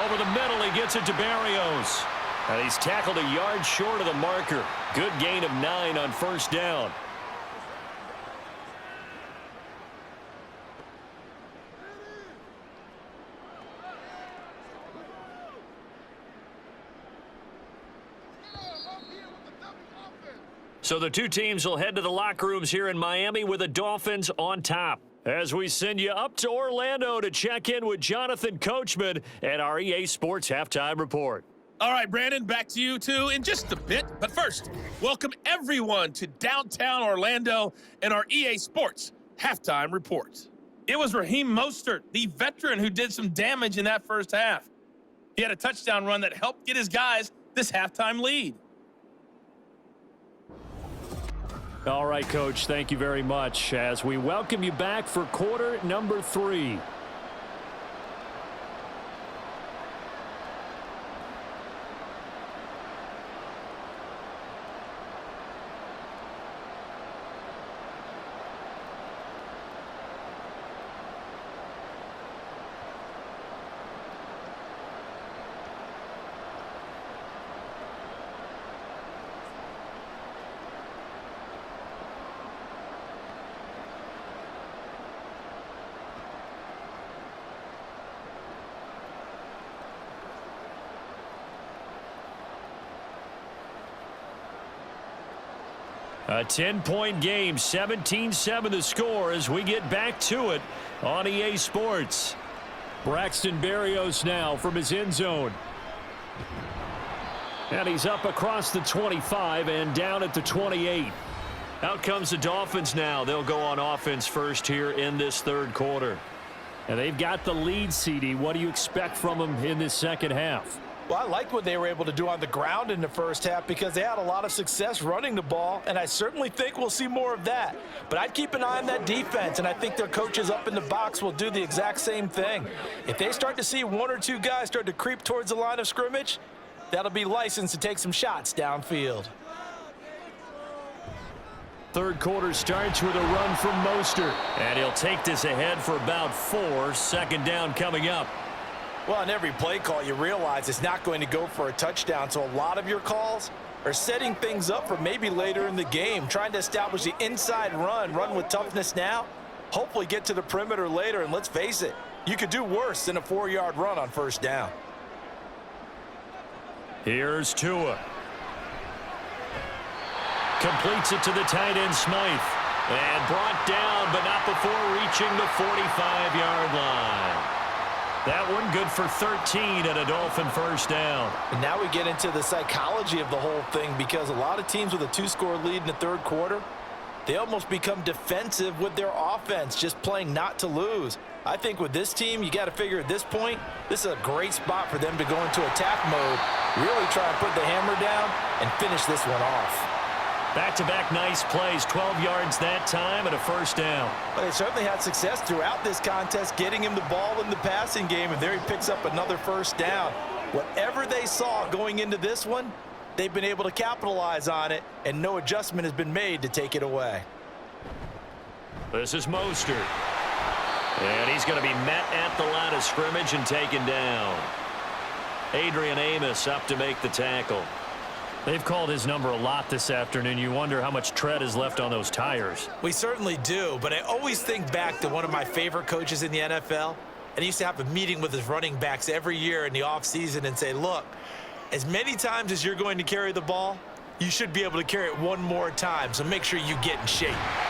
Over the middle, he gets it to Barrios. And he's tackled a yard short of the marker. Good gain of 9 on 1st down. So the 2 teams will head to the locker rooms here in Miami with the Dolphins on top. As we send you up to Orlando to check in with Jonathan Coachman and our EA Sports Halftime Report. All right, Brandon, back to you two in just a bit. But first, welcome everyone to downtown Orlando and our EA Sports Halftime Report. It was Raheem Mostert, the veteran, who did some damage in that first half. He had a touchdown run that helped get his guys this halftime lead. All right, Coach, thank you very much as we welcome you back for quarter number 3. A 10-point game, 17-7 the score as we get back to it on EA Sports. Braxton Berrios now from his end zone. And he's up across the 25 and down at the 28. Out comes the Dolphins now. They'll go on offense first here in this third quarter. And they've got the lead, CD. What do you expect from them in this second half? Well, I like what they were able to do on the ground in the first half because they had a lot of success running the ball, and I certainly think we'll see more of that. But I'd keep an eye on that defense, and I think their coaches up in the box will do the exact same thing. If they start to see one or two guys start to creep towards the line of scrimmage, that'll be licensed to take some shots downfield. Third quarter starts with a run from Mostert. And he'll take this ahead for about 4. Second down coming up. Well, on every play call, you realize it's not going to go for a touchdown, so a lot of your calls are setting things up for maybe later in the game, trying to establish the inside run with toughness now, hopefully get to the perimeter later, and let's face it, you could do worse than a 4-yard run on first down. Here's Tua. Completes it to the tight end, Smythe. And brought down, but not before reaching the 45-yard line. That one good for 13 and a Dolphin first down. And now we get into the psychology of the whole thing because a lot of teams with a 2-score lead in the third quarter, they almost become defensive with their offense, just playing not to lose. I think with this team, you got to figure at this point, this is a great spot for them to go into attack mode, really try and put the hammer down and finish this one off. Back-to-back nice plays, 12 yards that time and a first down. Well, they certainly had success throughout this contest getting him the ball in the passing game, and there he picks up another first down. Whatever they saw going into this one, they've been able to capitalize on it, and no adjustment has been made to take it away. This is Mostert. And he's going to be met at the line of scrimmage and taken down. Adrian Amos up to make the tackle. They've called his number a lot this afternoon. You wonder how much tread is left on those tires. We certainly do, but I always think back to one of my favorite coaches in the NFL, and he used to have a meeting with his running backs every year in the offseason and say, look, as many times as you're going to carry the ball, you should be able to carry it one more time, so make sure you get in shape.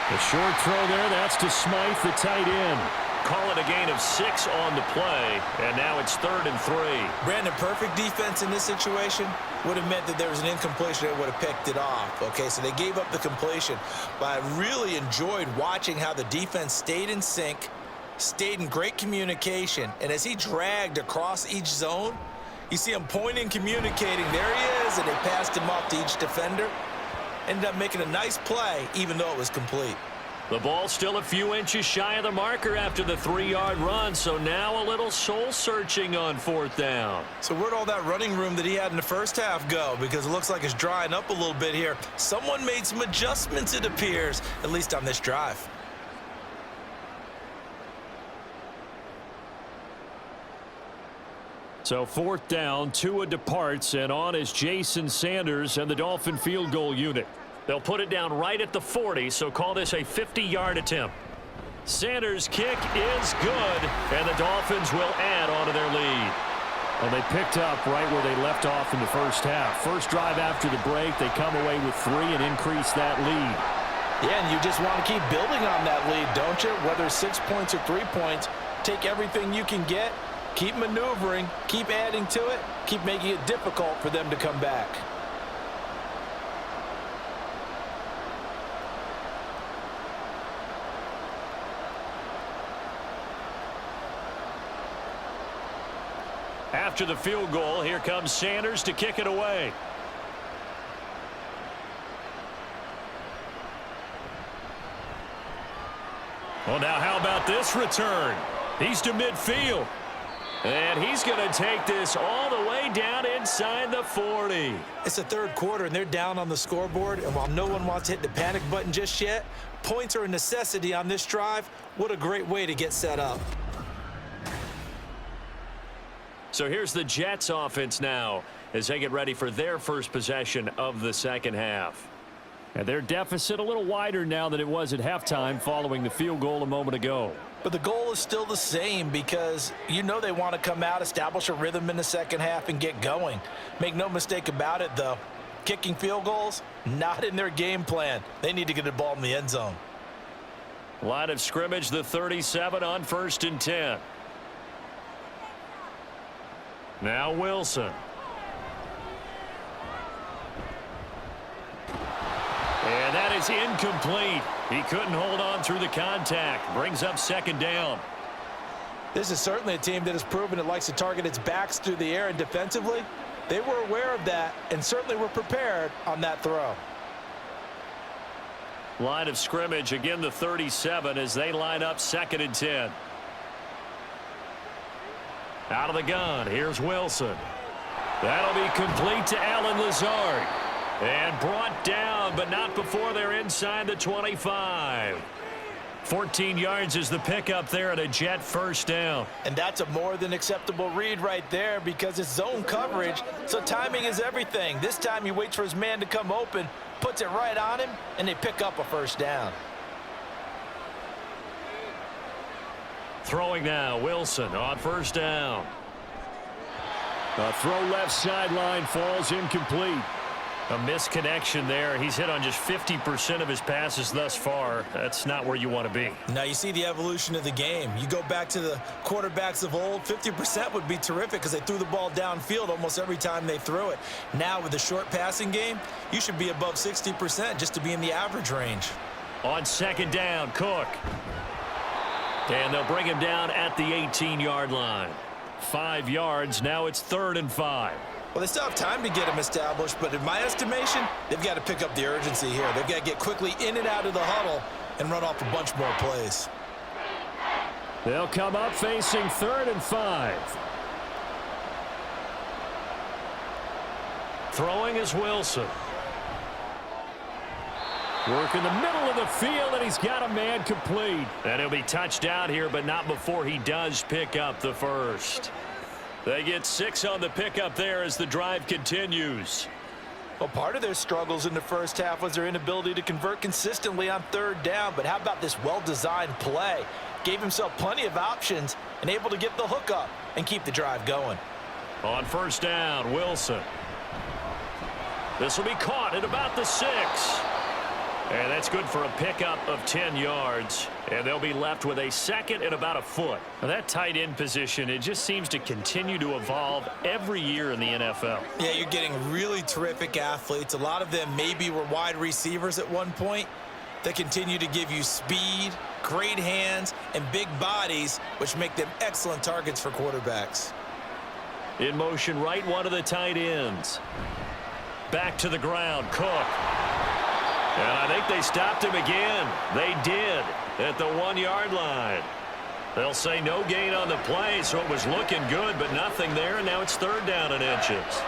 The short throw there, that's to Smythe, the tight end. Call it a gain of 6 on the play, and now it's 3rd and 3. Brandon, perfect defense in this situation would have meant that there was an incompletion that would have picked it off. Okay, so they gave up the completion, but I really enjoyed watching how the defense stayed in sync, stayed in great communication, and as he dragged across each zone, you see him pointing, communicating. There he is, and they passed him off to each defender. Ended up making a nice play, even though it was complete. The ball still a few inches shy of the marker after the 3-yard run, so now a little soul-searching on 4th down. So where'd all that running room that he had in the first half go? Because it looks like it's drying up a little bit here. Someone made some adjustments, it appears, at least on this drive. So 4th down, Tua departs, and on is Jason Sanders and the Dolphin field goal unit. They'll put it down right at the 40, so call this a 50-yard attempt. Sanders' kick is good, and the Dolphins will add on to their lead. Well, they picked up right where they left off in the first half. First drive after the break, they come away with 3 and increase that lead. Yeah, and you just want to keep building on that lead, don't you? Whether 6 points or 3 points, take everything you can get, keep maneuvering, keep adding to it, keep making it difficult for them to come back. After the field goal, here comes Sanders to kick it away. Well, now how about this return? He's to midfield. And he's going to take this all the way down inside the 40. It's the third quarter, and they're down on the scoreboard. And while no one wants to hit the panic button just yet, points are a necessity on this drive. What a great way to get set up. So here's the Jets offense now as they get ready for their first possession of the second half. And their deficit a little wider now than it was at halftime following the field goal a moment ago. But the goal is still the same because you know they want to come out, establish a rhythm in the second half, and get going. Make no mistake about it, though. Kicking field goals, not in their game plan. They need to get the ball in the end zone. Line of scrimmage, the 37 on 1st and 10. Now Wilson. And that is incomplete. He couldn't hold on through the contact. Brings up 2nd down. This is certainly a team that has proven it likes to target its backs through the air, and defensively, they were aware of that and certainly were prepared on that throw. Line of scrimmage, again the 37 as they line up 2nd and 10. Out of the gun, here's Wilson. That'll be complete to Allen Lazard. And brought down, but not before they're inside the 25. 14 yards is the pickup there, and a Jet 1st down. And that's a more than acceptable read right there because it's zone coverage, so timing is everything. This time he waits for his man to come open, puts it right on him, and they pick up a 1st down. Throwing now, Wilson on 1st down. A throw left sideline falls incomplete. A misconnection there. He's hit on just 50% of his passes thus far. That's not where you want to be. Now you see the evolution of the game. You go back to the quarterbacks of old, 50% would be terrific because they threw the ball downfield almost every time they threw it. Now with the short passing game, you should be above 60% just to be in the average range. On 2nd down, Cook. And they'll bring him down at the 18-yard line. 5 yards, now it's 3rd and 5. Well, they still have time to get him established, but in my estimation, they've got to pick up the urgency here. They've got to get quickly in and out of the huddle and run off a bunch more plays. They'll come up facing 3rd and 5. Throwing is Wilson. Work in the middle of the field, and he's got a man complete. And he'll be touched out here, but not before he does pick up the 1st. They get 6 on the pickup there as the drive continues. Well, part of their struggles in the first half was their inability to convert consistently on 3rd down. But how about this well-designed play? Gave himself plenty of options and able to get the hook up and keep the drive going. On 1st down, Wilson. This will be caught at about the 6. And that's good for a pickup of 10 yards. And they'll be left with a 2nd and about a foot. Now that tight end position, it just seems to continue to evolve every year in the NFL. Yeah, you're getting really terrific athletes. A lot of them maybe were wide receivers at one point. They continue to give you speed, great hands, and big bodies, which make them excellent targets for quarterbacks. In motion, right one of the tight ends. Back to the ground, Cook. And I think they stopped him again. They did at the 1-yard line. They'll say no gain on the play, so it was looking good, but nothing there, and now it's 3rd down and inches.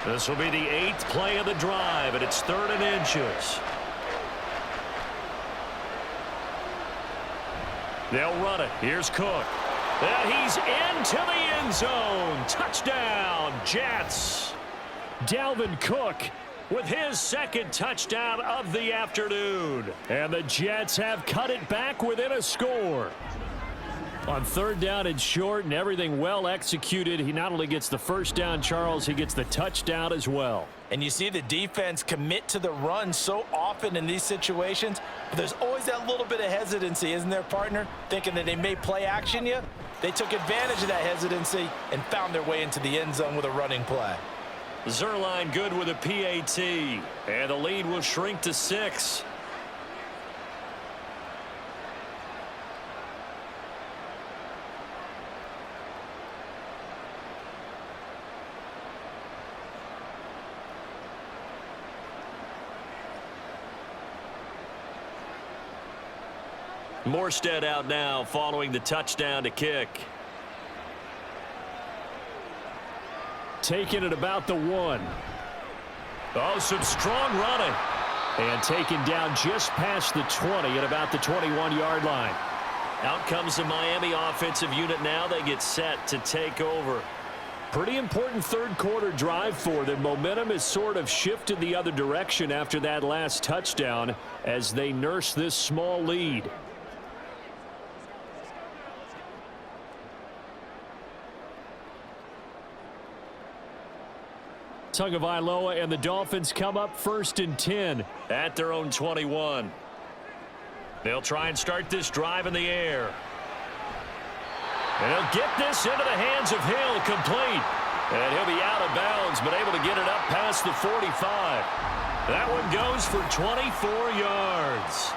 This will be the 8th play of the drive, and it's 3rd and inches. They'll run it. Here's Cook. And he's into the end zone. Touchdown, Jets. Dalvin Cook with his 2nd touchdown of the afternoon. And the Jets have cut it back within a score. On 3rd down and short and everything well executed, he not only gets the 1st down, Charles, he gets the touchdown as well. And you see the defense commit to the run so often in these situations, but there's always that little bit of hesitancy, isn't there, partner? Thinking that they may play action you. They took advantage of that hesitancy and found their way into the end zone with a running play. Zerline good with a PAT, and the lead will shrink to 6. Morstead out now following the touchdown to kick. Taking it about the 1. Oh, some strong running. And taken down just past the 20 at about the 21-yard line. Out comes the Miami offensive unit now. They get set to take over. Pretty important 3rd quarter drive for them. Momentum has sort of shifted the other direction after that last touchdown as they nurse this small lead. Tagovailoa and the Dolphins come up 1st and 10 at their own 21. They'll try and start this drive in the air. And he'll get this into the hands of Hill, complete. And he'll be out of bounds, but able to get it up past the 45. That one goes for 24 yards.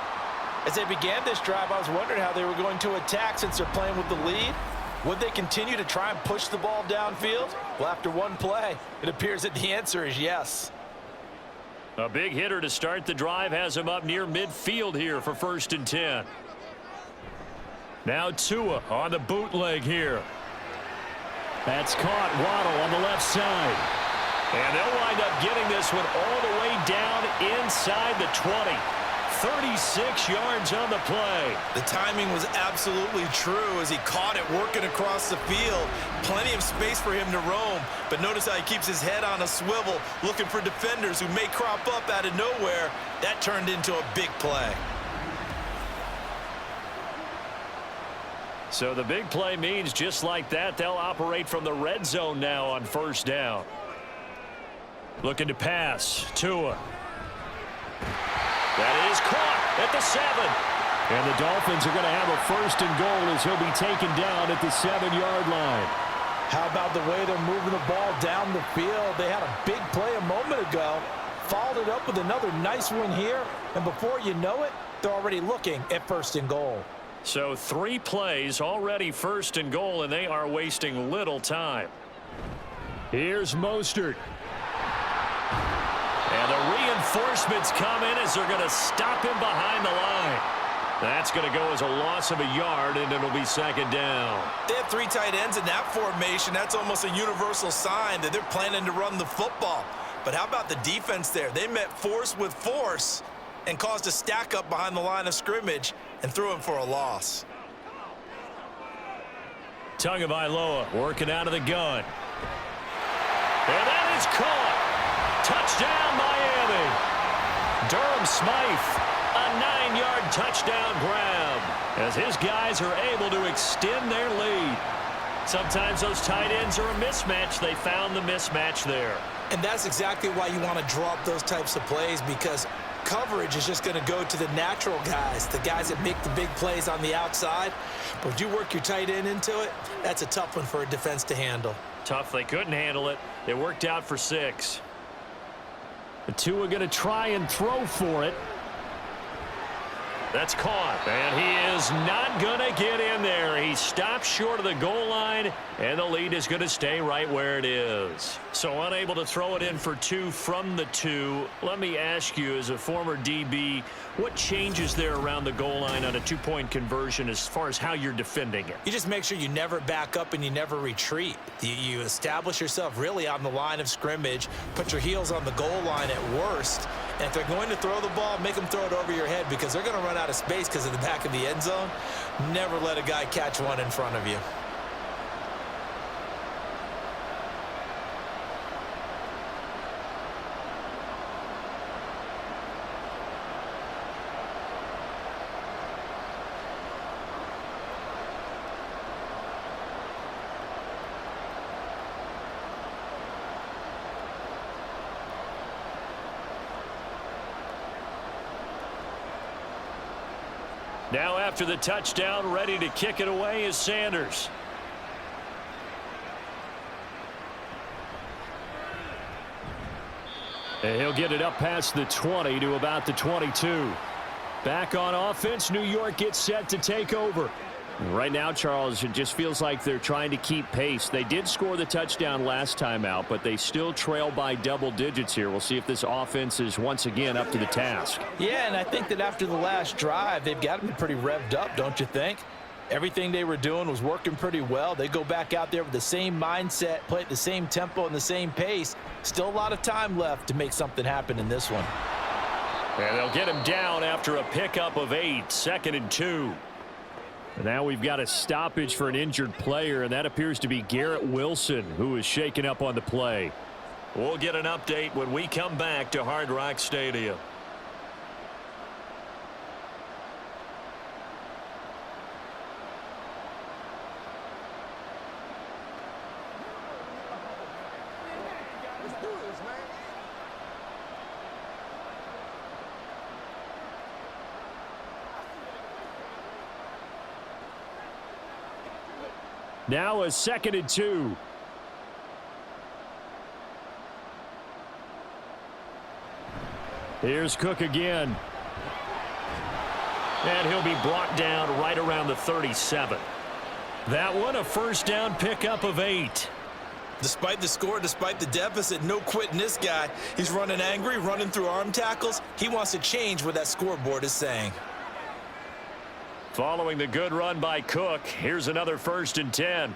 As they began this drive, I was wondering how they were going to attack since they're playing with the lead. Would they continue to try and push the ball downfield? Well, after one play, it appears that the answer is yes. A big hitter to start the drive has him up near midfield here for 1st and 10. Now Tua on the bootleg here. That's caught. Waddle on the left side. And they'll wind up getting this one all the way down inside the 20. 36 yards on the play. The timing was absolutely true as he caught it working across the field. Plenty of space for him to roam, but notice how he keeps his head on a swivel looking for defenders who may crop up out of nowhere. That turned into a big play. So the big play means just like that, they'll operate from the red zone now on 1st down. Looking to pass. Tua. That is caught at the 7. And the Dolphins are going to have a 1st and goal as he'll be taken down at the 7-yard line. How about the way they're moving the ball down the field? They had a big play a moment ago, followed it up with another nice one here, and before you know it, they're already looking at 1st and goal. So 3 plays already 1st and goal, and they are wasting little time. Here's Mostert. And the reinforcements come in as they're going to stop him behind the line. That's going to go as a loss of a yard, and it'll be 2nd down. They have 3 tight ends in that formation. That's almost a universal sign that they're planning to run the football. But how about the defense there? They met force with force and caused a stack up behind the line of scrimmage and threw him for a loss. Tagovailoa working out of the gun. And that is caught. Touchdown, Miami. Durham Smythe, a 9-yard touchdown grab as his guys are able to extend their lead. Sometimes those tight ends are a mismatch. They found the mismatch there. And that's exactly why you want to draw up those types of plays, because coverage is just going to go to the natural guys, the guys that make the big plays on the outside. But if you work your tight end into it, that's a tough one for a defense to handle. Tough. They couldn't handle it. It worked out for 6. The Tua going to try and throw for it. That's caught, and he is not going to get in there. He stops short of the goal line, and the lead is going to stay right where it is. So unable to throw it in for 2 from the 2. Let me ask you, as a former DB, what changes there around the goal line on a 2-point conversion as far as how you're defending it? You just make sure you never back up and you never retreat. You establish yourself really on the line of scrimmage, put your heels on the goal line at worst, and if they're going to throw the ball, make them throw it over your head because they're going to run out of space because of the back of the end zone. Never let a guy catch one in front of you. Now after the touchdown, ready to kick it away is Sanders. And he'll get it up past the 20 to about the 22. Back on offense, New York gets set to take over. Right now, Charles, it just feels like they're trying to keep pace. They did score the touchdown last time out, but they still trail by double digits here. We'll see if this offense is once again up to the task. Yeah, and I think that after the last drive, they've got to be pretty revved up, don't you think? Everything they were doing was working pretty well. They go back out there with the same mindset, play at the same tempo and the same pace. Still a lot of time left to make something happen in this one. And they'll get him down after a pickup of 8, 2nd and 2. And now we've got a stoppage for an injured player, and that appears to be Garrett Wilson, who is shaken up on the play. We'll get an update when we come back to Hard Rock Stadium. Let's do this, man. Now a 2nd and 2. Here's Cook again. And he'll be brought down right around the 37. That one a first down pickup of 8. Despite the score, despite the deficit, no quitting this guy. He's running angry, running through arm tackles. He wants to change what that scoreboard is saying. Following the good run by Cook, here's another 1st and 10.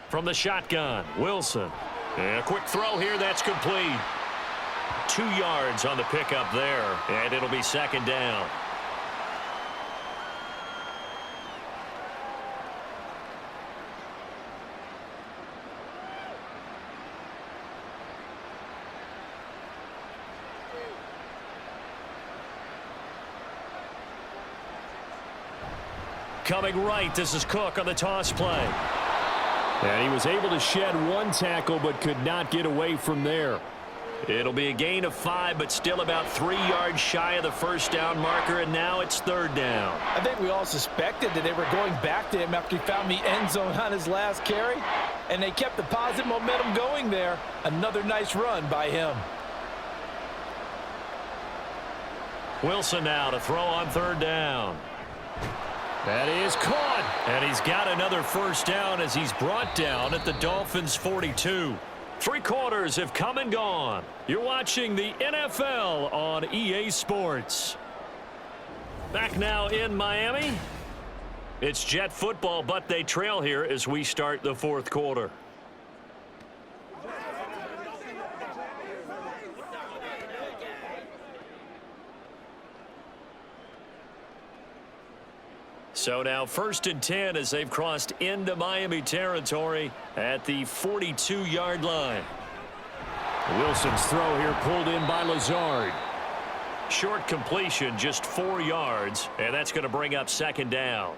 From the shotgun, Wilson. And a quick throw here, that's complete. 2 yards on the pickup there, and it'll be 2nd down. Coming right, this is Cook on the toss play. And he was able to shed 1 tackle but could not get away from there. It'll be a gain of 5, but still about 3 yards shy of the first down marker, and now it's 3rd down. I think we all suspected that they were going back to him after he found the end zone on his last carry, and they kept the positive momentum going there. Another nice run by him. Wilson now to throw on 3rd down. That is caught. And he's got another first down as he's brought down at the Dolphins' 42. 3 quarters have come and gone. You're watching the NFL on EA Sports. Back now in Miami. It's Jet football, but they trail here as we start the 4th quarter. So now 1st and 10 as they've crossed into Miami territory at the 42-yard line. Wilson's throw here pulled in by Lazard. Short completion, just 4 yards, and that's going to bring up 2nd down.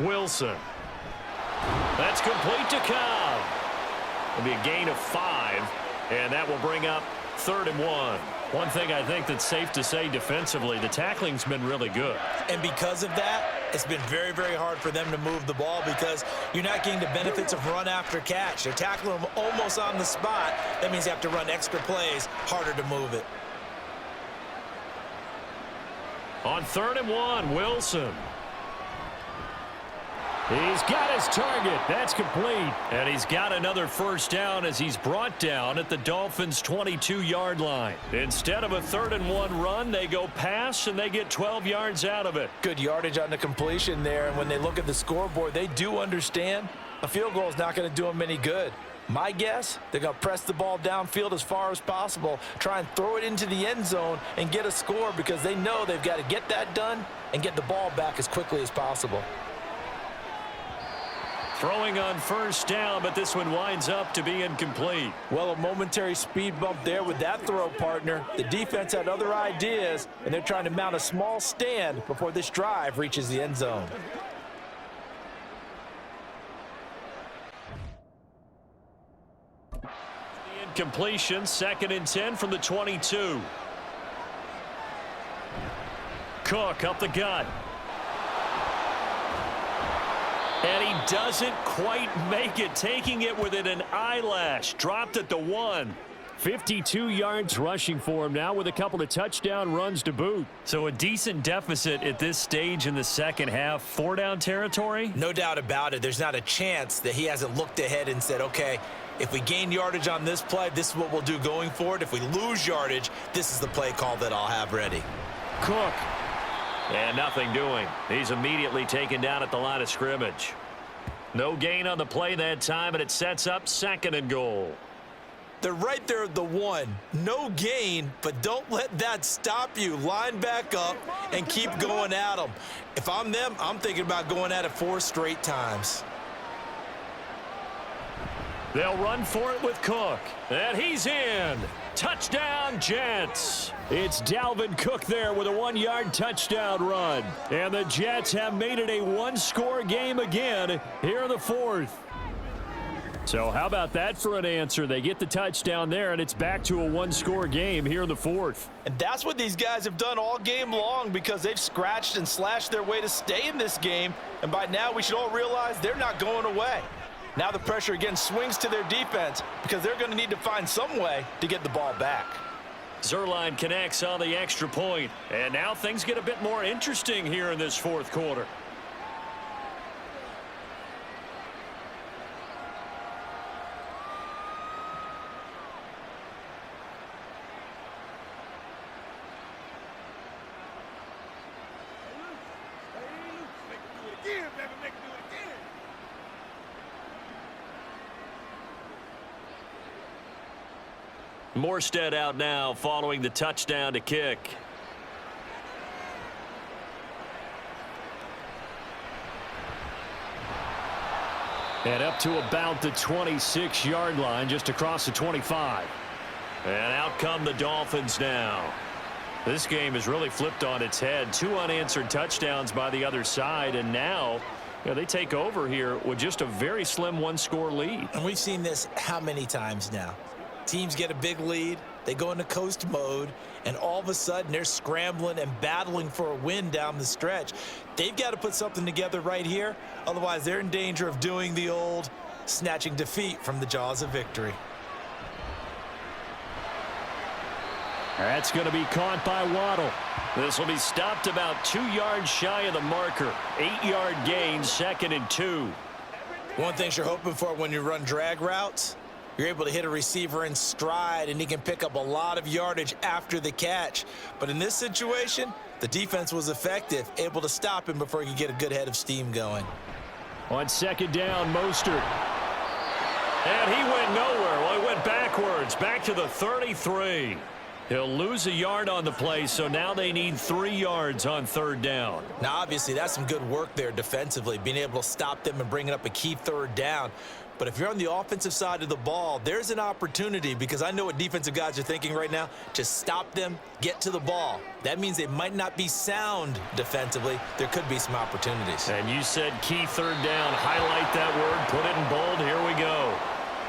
Wilson. That's complete to Cobb. It'll be a gain of 5, and that will bring up 3rd and 1. One thing I think that's safe to say defensively, the tackling's been really good. And because of that, it's been very, very hard for them to move the ball because you're not getting the benefits of run after catch. They're tackling them almost on the spot. That means you have to run extra plays, harder to move it. On 3rd and 1, Wilson. He's got his target. That's complete. And he's got another first down as he's brought down at the Dolphins' 22-yard line. Instead of a 3rd and 1 run, they go pass, and they get 12 yards out of it. Good yardage on the completion there, and when they look at the scoreboard, they do understand a field goal is not going to do them any good. My guess, they're going to press the ball downfield as far as possible, try and throw it into the end zone and get a score because they know they've got to get that done and get the ball back as quickly as possible. Throwing on first down, but this one winds up to be incomplete. Well, a momentary speed bump there with that throw, partner. The defense had other ideas, and they're trying to mount a small stand before this drive reaches the end zone. The incompletion, 2nd and 10 from the 22. Cook up the gut. And he doesn't quite make it, taking it within an eyelash. Dropped at the 1. 52 yards rushing for him now with a couple of touchdown runs to boot. So a decent deficit at this stage in the second half. 4-down territory? No doubt about it. There's not a chance that he hasn't looked ahead and said, okay, if we gain yardage on this play, this is what we'll do going forward. If we lose yardage, this is the play call that I'll have ready. Cook. And nothing doing. He's immediately taken down at the line of scrimmage. No gain on the play that time, and it sets up 2nd and goal. They're right there at the 1. No gain, but don't let that stop you. Line back up and keep going at them. If I'm them, I'm thinking about going at it 4 straight times. They'll run for it with Cook. And he's in. Touchdown, Jets. It's Dalvin Cook there with a 1-yard touchdown run. And the Jets have made it a one-score game again here in the fourth. So how about that for an answer? They get the touchdown there, and it's back to a one-score game here in the fourth. And that's what these guys have done all game long because they've scratched and slashed their way to stay in this game. And by now, we should all realize they're not going away. Now the pressure again swings to their defense because they're going to need to find some way to get the ball back. Zuerlein connects on the extra point. And now things get a bit more interesting here in this fourth quarter. Morstead out now following the touchdown to kick. And up to about the 26-yard line, just across the 25. And out come the Dolphins now. This game has really flipped on its head. 2 unanswered touchdowns by the other side, and now they take over here with just a very slim one-score lead. And we've seen this how many times now? Teams get a big lead, they go into coast mode, and all of a sudden they're scrambling and battling for a win down the stretch. They've got to put something together right here, otherwise they're in danger of doing the old snatching defeat from the jaws of victory. That's going to be caught by Waddle. This will be stopped about 2 yards shy of the marker. 8-yard gain, 2nd and 2. One thing you're hoping for when you run drag routes, you're able to hit a receiver in stride, and he can pick up a lot of yardage after the catch. But in this situation, the defense was effective, able to stop him before he could get a good head of steam going. On 2nd down, Mostert. And he went nowhere. Well, he went backwards, back to the 33. He'll lose a yard on the play, so now they need 3 yards on 3rd down. Now, obviously, that's some good work there defensively, being able to stop them and bringing up a key 3rd down. But if you're on the offensive side of the ball, there's an opportunity, because I know what defensive guys are thinking right now. Just stop them, get to the ball. That means they might not be sound defensively. There could be some opportunities. And you said key 3rd down. Highlight that word, put it in bold. Here we go.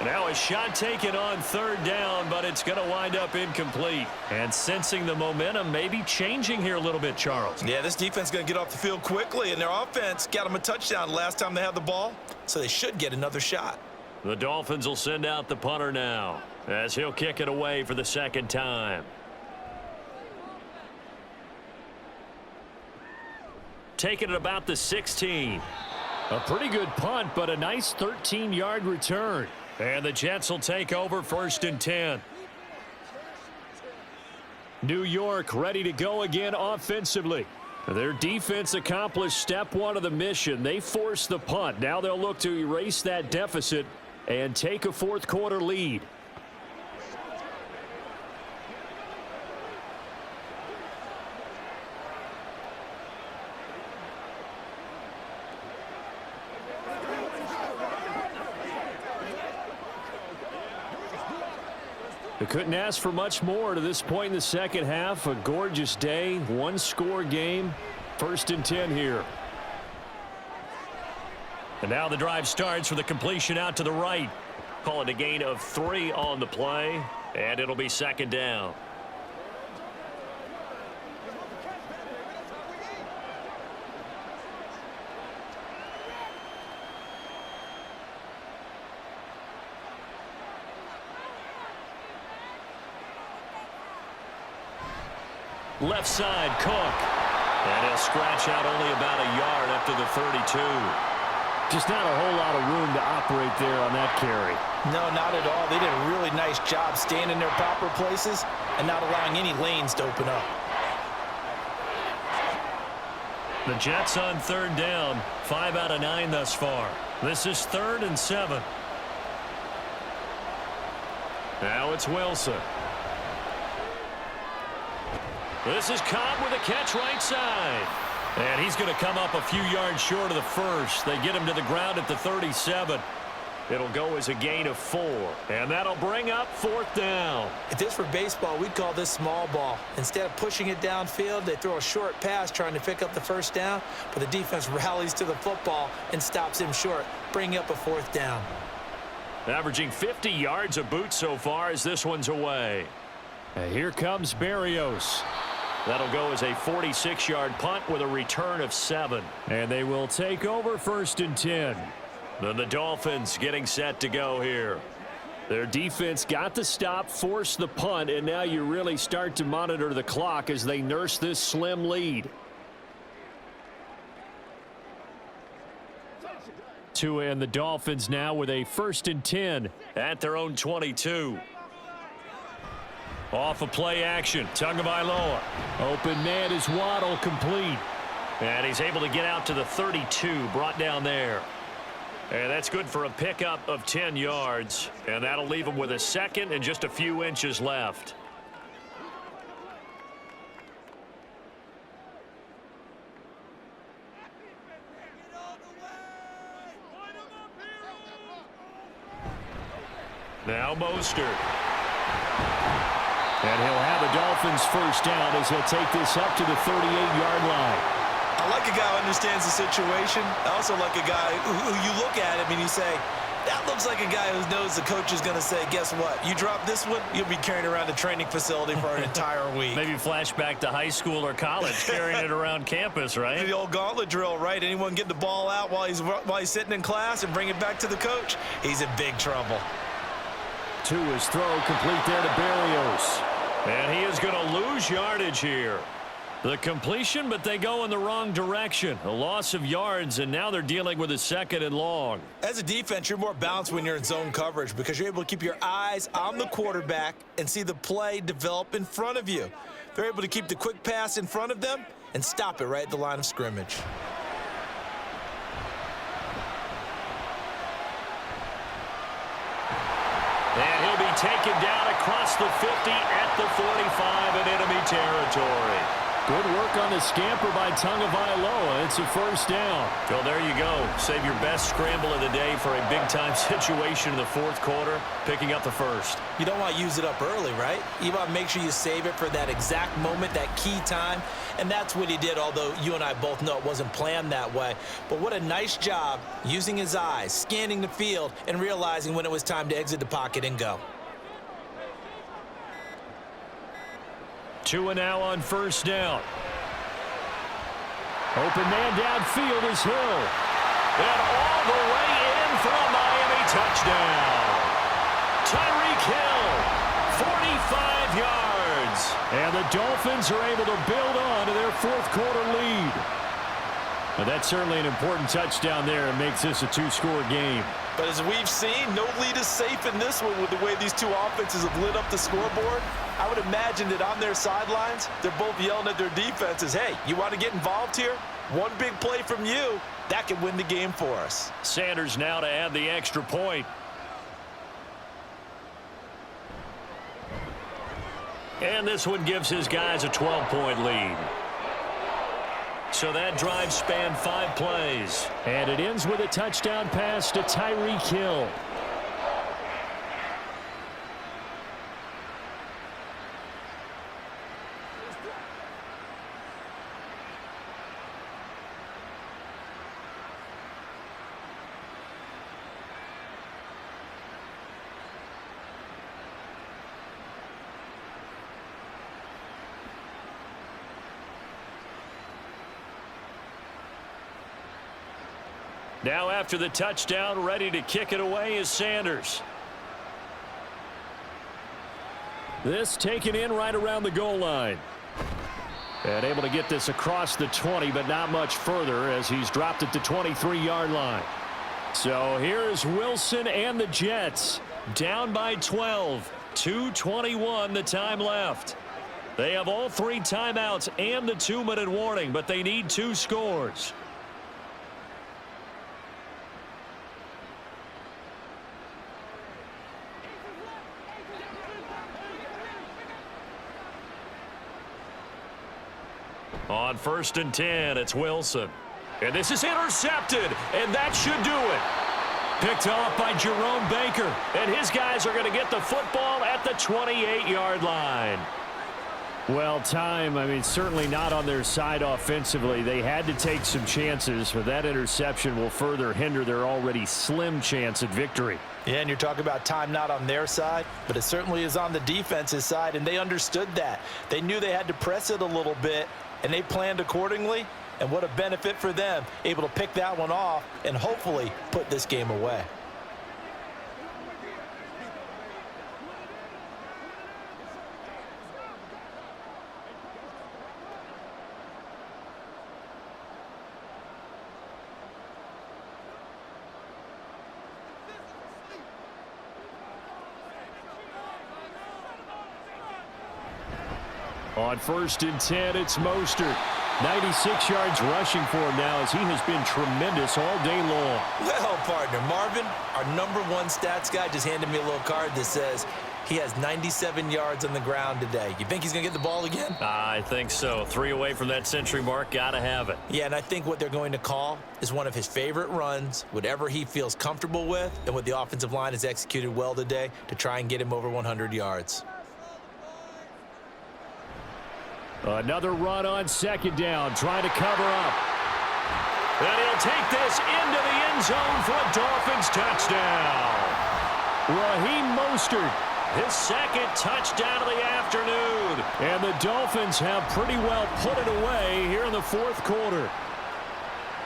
Now a shot taken on 3rd down, but it's going to wind up incomplete. And sensing the momentum maybe changing here a little bit, Charles. Yeah, this defense is going to get off the field quickly, and their offense got them a touchdown last time they had the ball, so they should get another shot. The Dolphins will send out the punter now, as he'll kick it away for the 2nd time. Taking it about the 16. A pretty good punt, but a nice 13-yard return. And the Jets will take over 1st and 10. New York ready to go again offensively. Their defense accomplished step 1 of the mission. They forced the punt. Now they'll look to erase that deficit and take a 4th quarter lead. They couldn't ask for much more to this point in the second half. A gorgeous day, one-score game. 1st and 10 here. And now the drive starts with a completion out to the right. Call it a gain of 3 on the play, and it'll be 2nd down. Left side, Cook. And he'll scratch out only about a yard up to the 32. Just not a whole lot of room to operate there on that carry. No, not at all. They did a really nice job staying in their proper places and not allowing any lanes to open up. The Jets on 3rd down, 5 out of 9 thus far. This is 3rd and 7. Now it's Wilson. This is Cobb with a catch right side. And he's going to come up a few yards short of the first. They get him to the ground at the 37. It'll go as a gain of 4, and that'll bring up 4th down. If this were baseball, we'd call this small ball. Instead of pushing it downfield, they throw a short pass trying to pick up the 1st down, but the defense rallies to the football and stops him short, bringing up a 4th down. Averaging 50 yards a boot so far as this one's away. And here comes Berrios. That'll go as a 46-yard punt with a return of 7. And they will take over 1st and 10. Then the Dolphins getting set to go here. Their defense got the stop, forced the punt, and now you really start to monitor the clock as they nurse this slim lead. Tua and the Dolphins now with a 1st and 10. At their own 22. Off of play action, Tagovailoa. Open man is Waddle, complete. And he's able to get out to the 32, brought down there. And that's good for a pickup of 10 yards. And that'll leave him with a 2nd and just a few inches left. Now Mostert. And he'll have a Dolphins 1st down as he'll take this up to the 38-yard line. I like a guy who understands the situation. I also like a guy who you look at him and you say, that looks like a guy who knows the coach is going to say, guess what? You drop this one, you'll be carrying around a training facility for an entire week. Maybe flashback to high school or college, carrying it around campus, right? The old gauntlet drill, right? Anyone get the ball out while he's sitting in class and bring it back to the coach? He's in big trouble. Tua's throw complete there to Berrios. And he is going to lose yardage here. The completion, but they go in the wrong direction. A loss of yards, and now they're dealing with a 2nd and long. As a defense, you're more balanced when you're in zone coverage because you're able to keep your eyes on the quarterback and see the play develop in front of you. They're able to keep the quick pass in front of them and stop it right at the line of scrimmage. And he'll be taken down across the 50 at the 45 in enemy territory. Good work on the scamper by Tagovailoa. It's a 1st down. Well, there you go. Save your best scramble of the day for a big-time situation in the 4th quarter, picking up the 1st. You don't want to use it up early, right? You want to make sure you save it for that exact moment, that key time. And that's what he did, although you and I both know it wasn't planned that way. But what a nice job using his eyes, scanning the field, and realizing when it was time to exit the pocket and go. Tua now on 1st down. Open man downfield is Hill. And all the way in for a Miami touchdown. Tyreek Hill, 45 yards. And the Dolphins are able to build on to their 4th quarter lead. Now that's certainly an important touchdown there and makes this a 2-score game. But as we've seen, no lead is safe in this one with the way these two offenses have lit up the scoreboard. I would imagine that on their sidelines, they're both yelling at their defenses, hey, you want to get involved here? One big play from you, that can win the game for us. Sanders now to add the extra point. And this one gives his guys a 12-point lead. So that drive spanned 5 plays. And it ends with a touchdown pass to Tyreek Hill. Now after the touchdown, ready to kick it away is Sanders. This taken in right around the goal line. And able to get this across the 20, but not much further as he's dropped it to 23-yard line. So here's Wilson and the Jets. Down by 12. 2:21 the time left. They have all 3 timeouts and the 2-minute warning, but they need 2 scores. On 1st and 10, it's Wilson. And this is intercepted, and that should do it. Picked off by Jerome Baker. And his guys are going to get the football at the 28-yard line. Well, certainly not on their side offensively. They had to take some chances, but that interception will further hinder their already slim chance at victory. Yeah, and you're talking about time not on their side, but it certainly is on the defense's side, and they understood that. They knew they had to press it a little bit, and they planned accordingly, and what a benefit for them, able to pick that one off and hopefully put this game away. On 1st and 10, it's Mostert. 96 yards rushing for him now as he has been tremendous all day long. Well, partner, Marvin, our #1 stats guy just handed me a little card that says he has 97 yards on the ground today. You think he's going to get the ball again? I think so. 3 away from that century mark. Got to have it. Yeah, and I think what they're going to call is one of his favorite runs, whatever he feels comfortable with, and what the offensive line has executed well today to try and get him over 100 yards. Another run on 2nd down, trying to cover up. And he'll take this into the end zone for a Dolphins touchdown. Raheem Mostert. His 2nd touchdown of the afternoon. And the Dolphins have pretty well put it away here in the 4th quarter.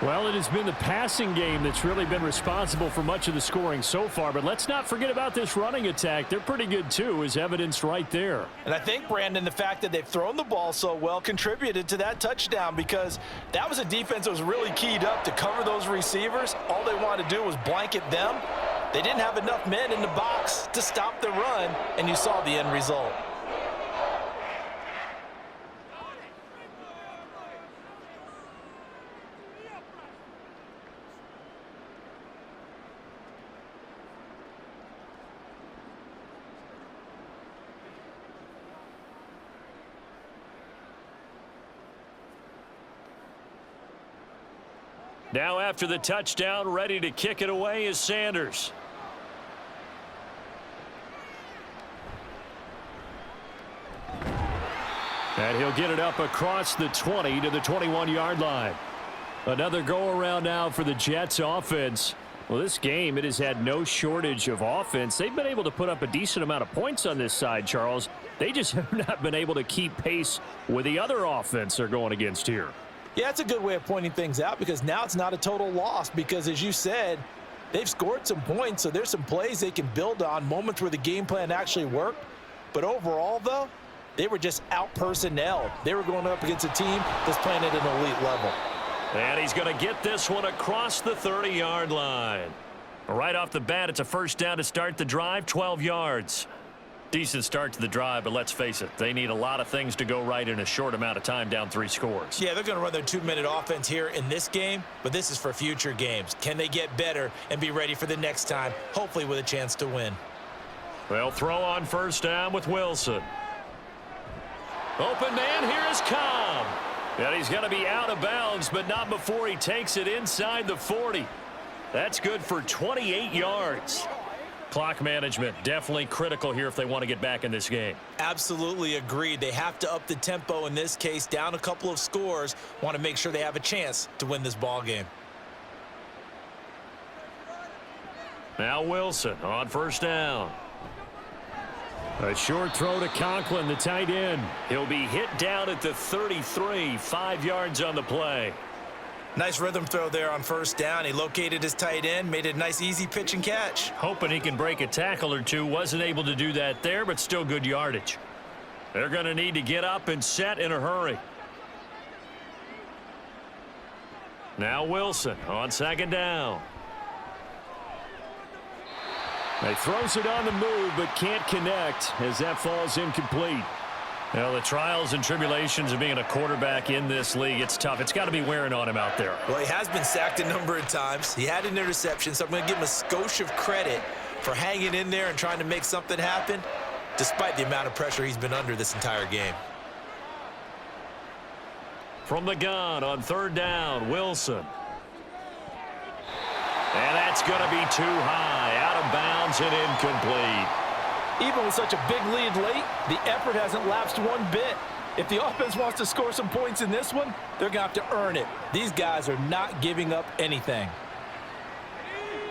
Well, it has been the passing game that's really been responsible for much of the scoring so far. But let's not forget about this running attack. They're pretty good, too, as evidenced right there. And I think, Brandon, the fact that they've thrown the ball so well contributed to that touchdown because that was a defense that was really keyed up to cover those receivers. All they wanted to do was blanket them. They didn't have enough men in the box to stop the run, and you saw the end result. Now after the touchdown, ready to kick it away is Sanders. And he'll get it up across the 20 to the 21-yard line. Another go-around now for the Jets offense. Well, this game, it has had no shortage of offense. They've been able to put up a decent amount of points on this side, Charles. They just have not been able to keep pace with the other offense they're going against here. Yeah, that's a good way of pointing things out because now it's not a total loss because, as you said, they've scored some points, so there's some plays they can build on, moments where the game plan actually worked. But overall, though, they were just out-personnelled. They were going up against a team that's playing at an elite level. And he's going to get this one across the 30-yard line. Right off the bat, it's a 1st down to start the drive, 12 yards. Decent start to the drive, but let's face it, they need a lot of things to go right in a short amount of time, down 3 scores. Yeah, they're going to run their 2-minute offense here in this game, but this is for future games. Can they get better and be ready for the next time, hopefully with a chance to win? They'll throw on 1st down with Wilson. Open man, here is Cobb. And he's going to be out of bounds, but not before he takes it inside the 40. That's good for 28 yards. Clock management definitely critical here if they want to get back in this game. Absolutely agreed. They have to up the tempo in this case, down a couple of scores, want to make sure they have a chance to win this ball game. Now Wilson on 1st down. A short throw to Conklin, the tight end. He'll be hit down at the 33, 5 yards on the play. Nice rhythm throw there on 1st down. He located his tight end, made it a nice easy pitch and catch. Hoping he can break a tackle or two. Wasn't able to do that there, but still good yardage. They're going to need to get up and set in a hurry. Now Wilson on 2nd down. He throws it on the move, but can't connect as that falls incomplete. Well, the trials and tribulations of being a quarterback in this league, it's tough. It's got to be wearing on him out there. Well, he has been sacked a number of times. He had an interception, so I'm going to give him a skosh of credit for hanging in there and trying to make something happen, despite the amount of pressure he's been under this entire game. From the gun on 3rd down, Wilson. And that's going to be too high, out of bounds and incomplete. Even with such a big lead late, the effort hasn't lapsed one bit. If the offense wants to score some points in this one, they're going to have to earn it. These guys are not giving up anything.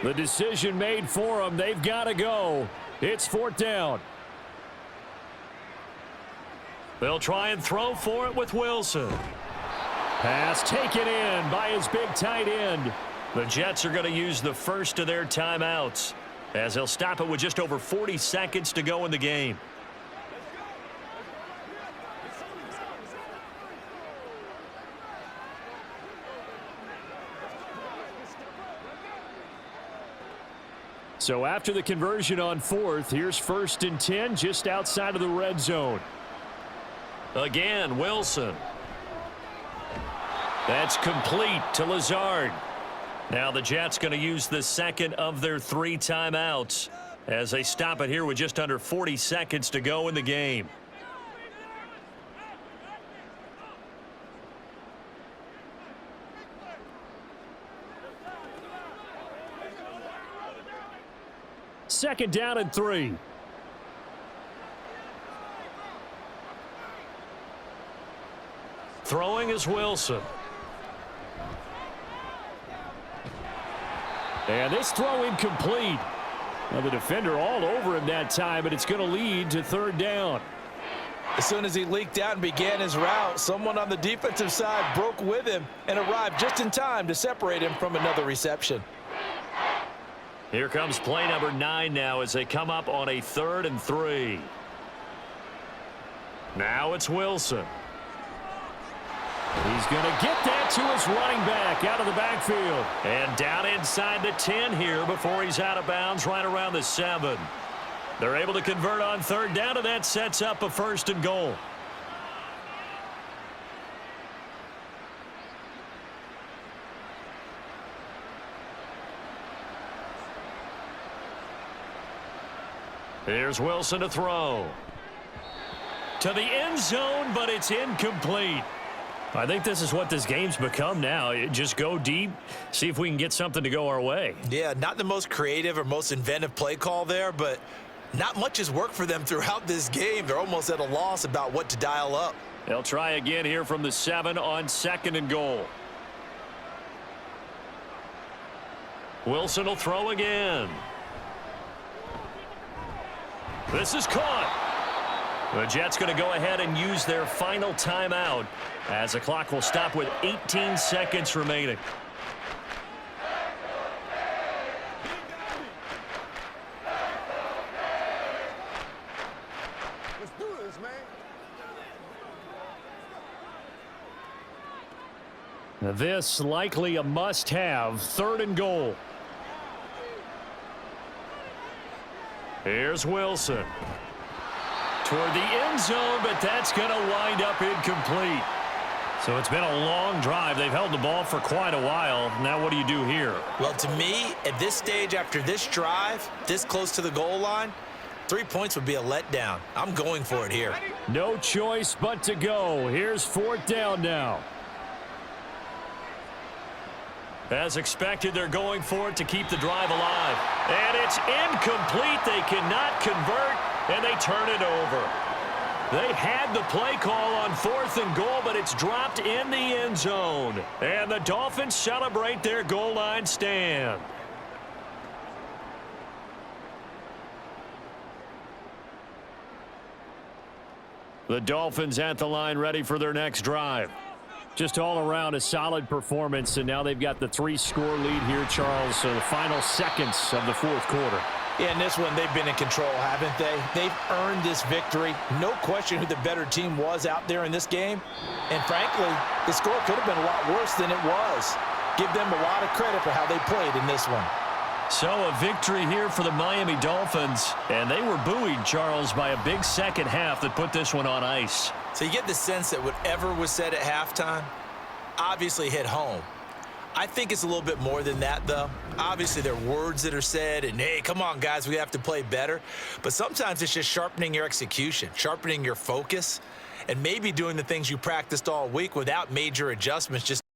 The decision made for them. They've got to go. It's 4th down. They'll try and throw for it with Wilson. Pass taken in by his big tight end. The Jets are going to use the first of their timeouts as they'll stop it with just over 40 seconds to go in the game. So after the conversion on 4th, here's 1st and 10 just outside of the red zone. Again, Wilson. That's complete to Lazard. Now the Jets going to use the second of their 3 timeouts as they stop it here with just under 40 seconds to go in the game. Second down and 3. Throwing is Wilson. And this throw incomplete. Now the defender all over him that time, but it's going to lead to 3rd down. As soon as he leaked out and began his route, someone on the defensive side broke with him and arrived just in time to separate him from another reception. Here comes play number 9 now as they come up on a 3rd and 3. Now it's Wilson. He's going to get that to his running back out of the backfield. And down inside the 10 here before he's out of bounds right around the 7. They're able to convert on 3rd down, and that sets up a 1st and goal. Here's Wilson to throw. To the end zone, but it's incomplete. I think this is what this game's become now. Just go deep, see if we can get something to go our way. Yeah, not the most creative or most inventive play call there, but not much has worked for them throughout this game. They're almost at a loss about what to dial up. They'll try again here from the 7 on 2nd and goal. Wilson will throw again. This is caught. The Jets going to go ahead and use their final timeout as the clock will stop with 18 seconds remaining. Let's do this, man. This likely a must-have. 3rd and goal. Here's Wilson. Toward the end zone, but that's going to wind up incomplete. So it's been a long drive. They've held the ball for quite a while. Now what do you do here? Well, to me, at this stage after this drive, this close to the goal line, 3 points would be a letdown. I'm going for it here. No choice but to go. Here's 4th down now. As expected, they're going for it to keep the drive alive. And it's incomplete. They cannot convert, and they turn it over. They had the play call on 4th and goal, but it's dropped in the end zone. And the Dolphins celebrate their goal line stand. The Dolphins at the line ready for their next drive. Just all around a solid performance, and now they've got the 3-score lead here, Charles. So the final seconds of the 4th quarter. Yeah, in this one, they've been in control, haven't they? They've earned this victory. No question who the better team was out there in this game. And frankly, the score could have been a lot worse than it was. Give them a lot of credit for how they played in this one. So a victory here for the Miami Dolphins. And they were buoyed, Charles, by a big second half that put this one on ice. So you get the sense that whatever was said at halftime obviously hit home. I think it's a little bit more than that, though. Obviously, there are words that are said, and, hey, come on, guys, we have to play better. But sometimes it's just sharpening your execution, sharpening your focus, and maybe doing the things you practiced all week without major adjustments, just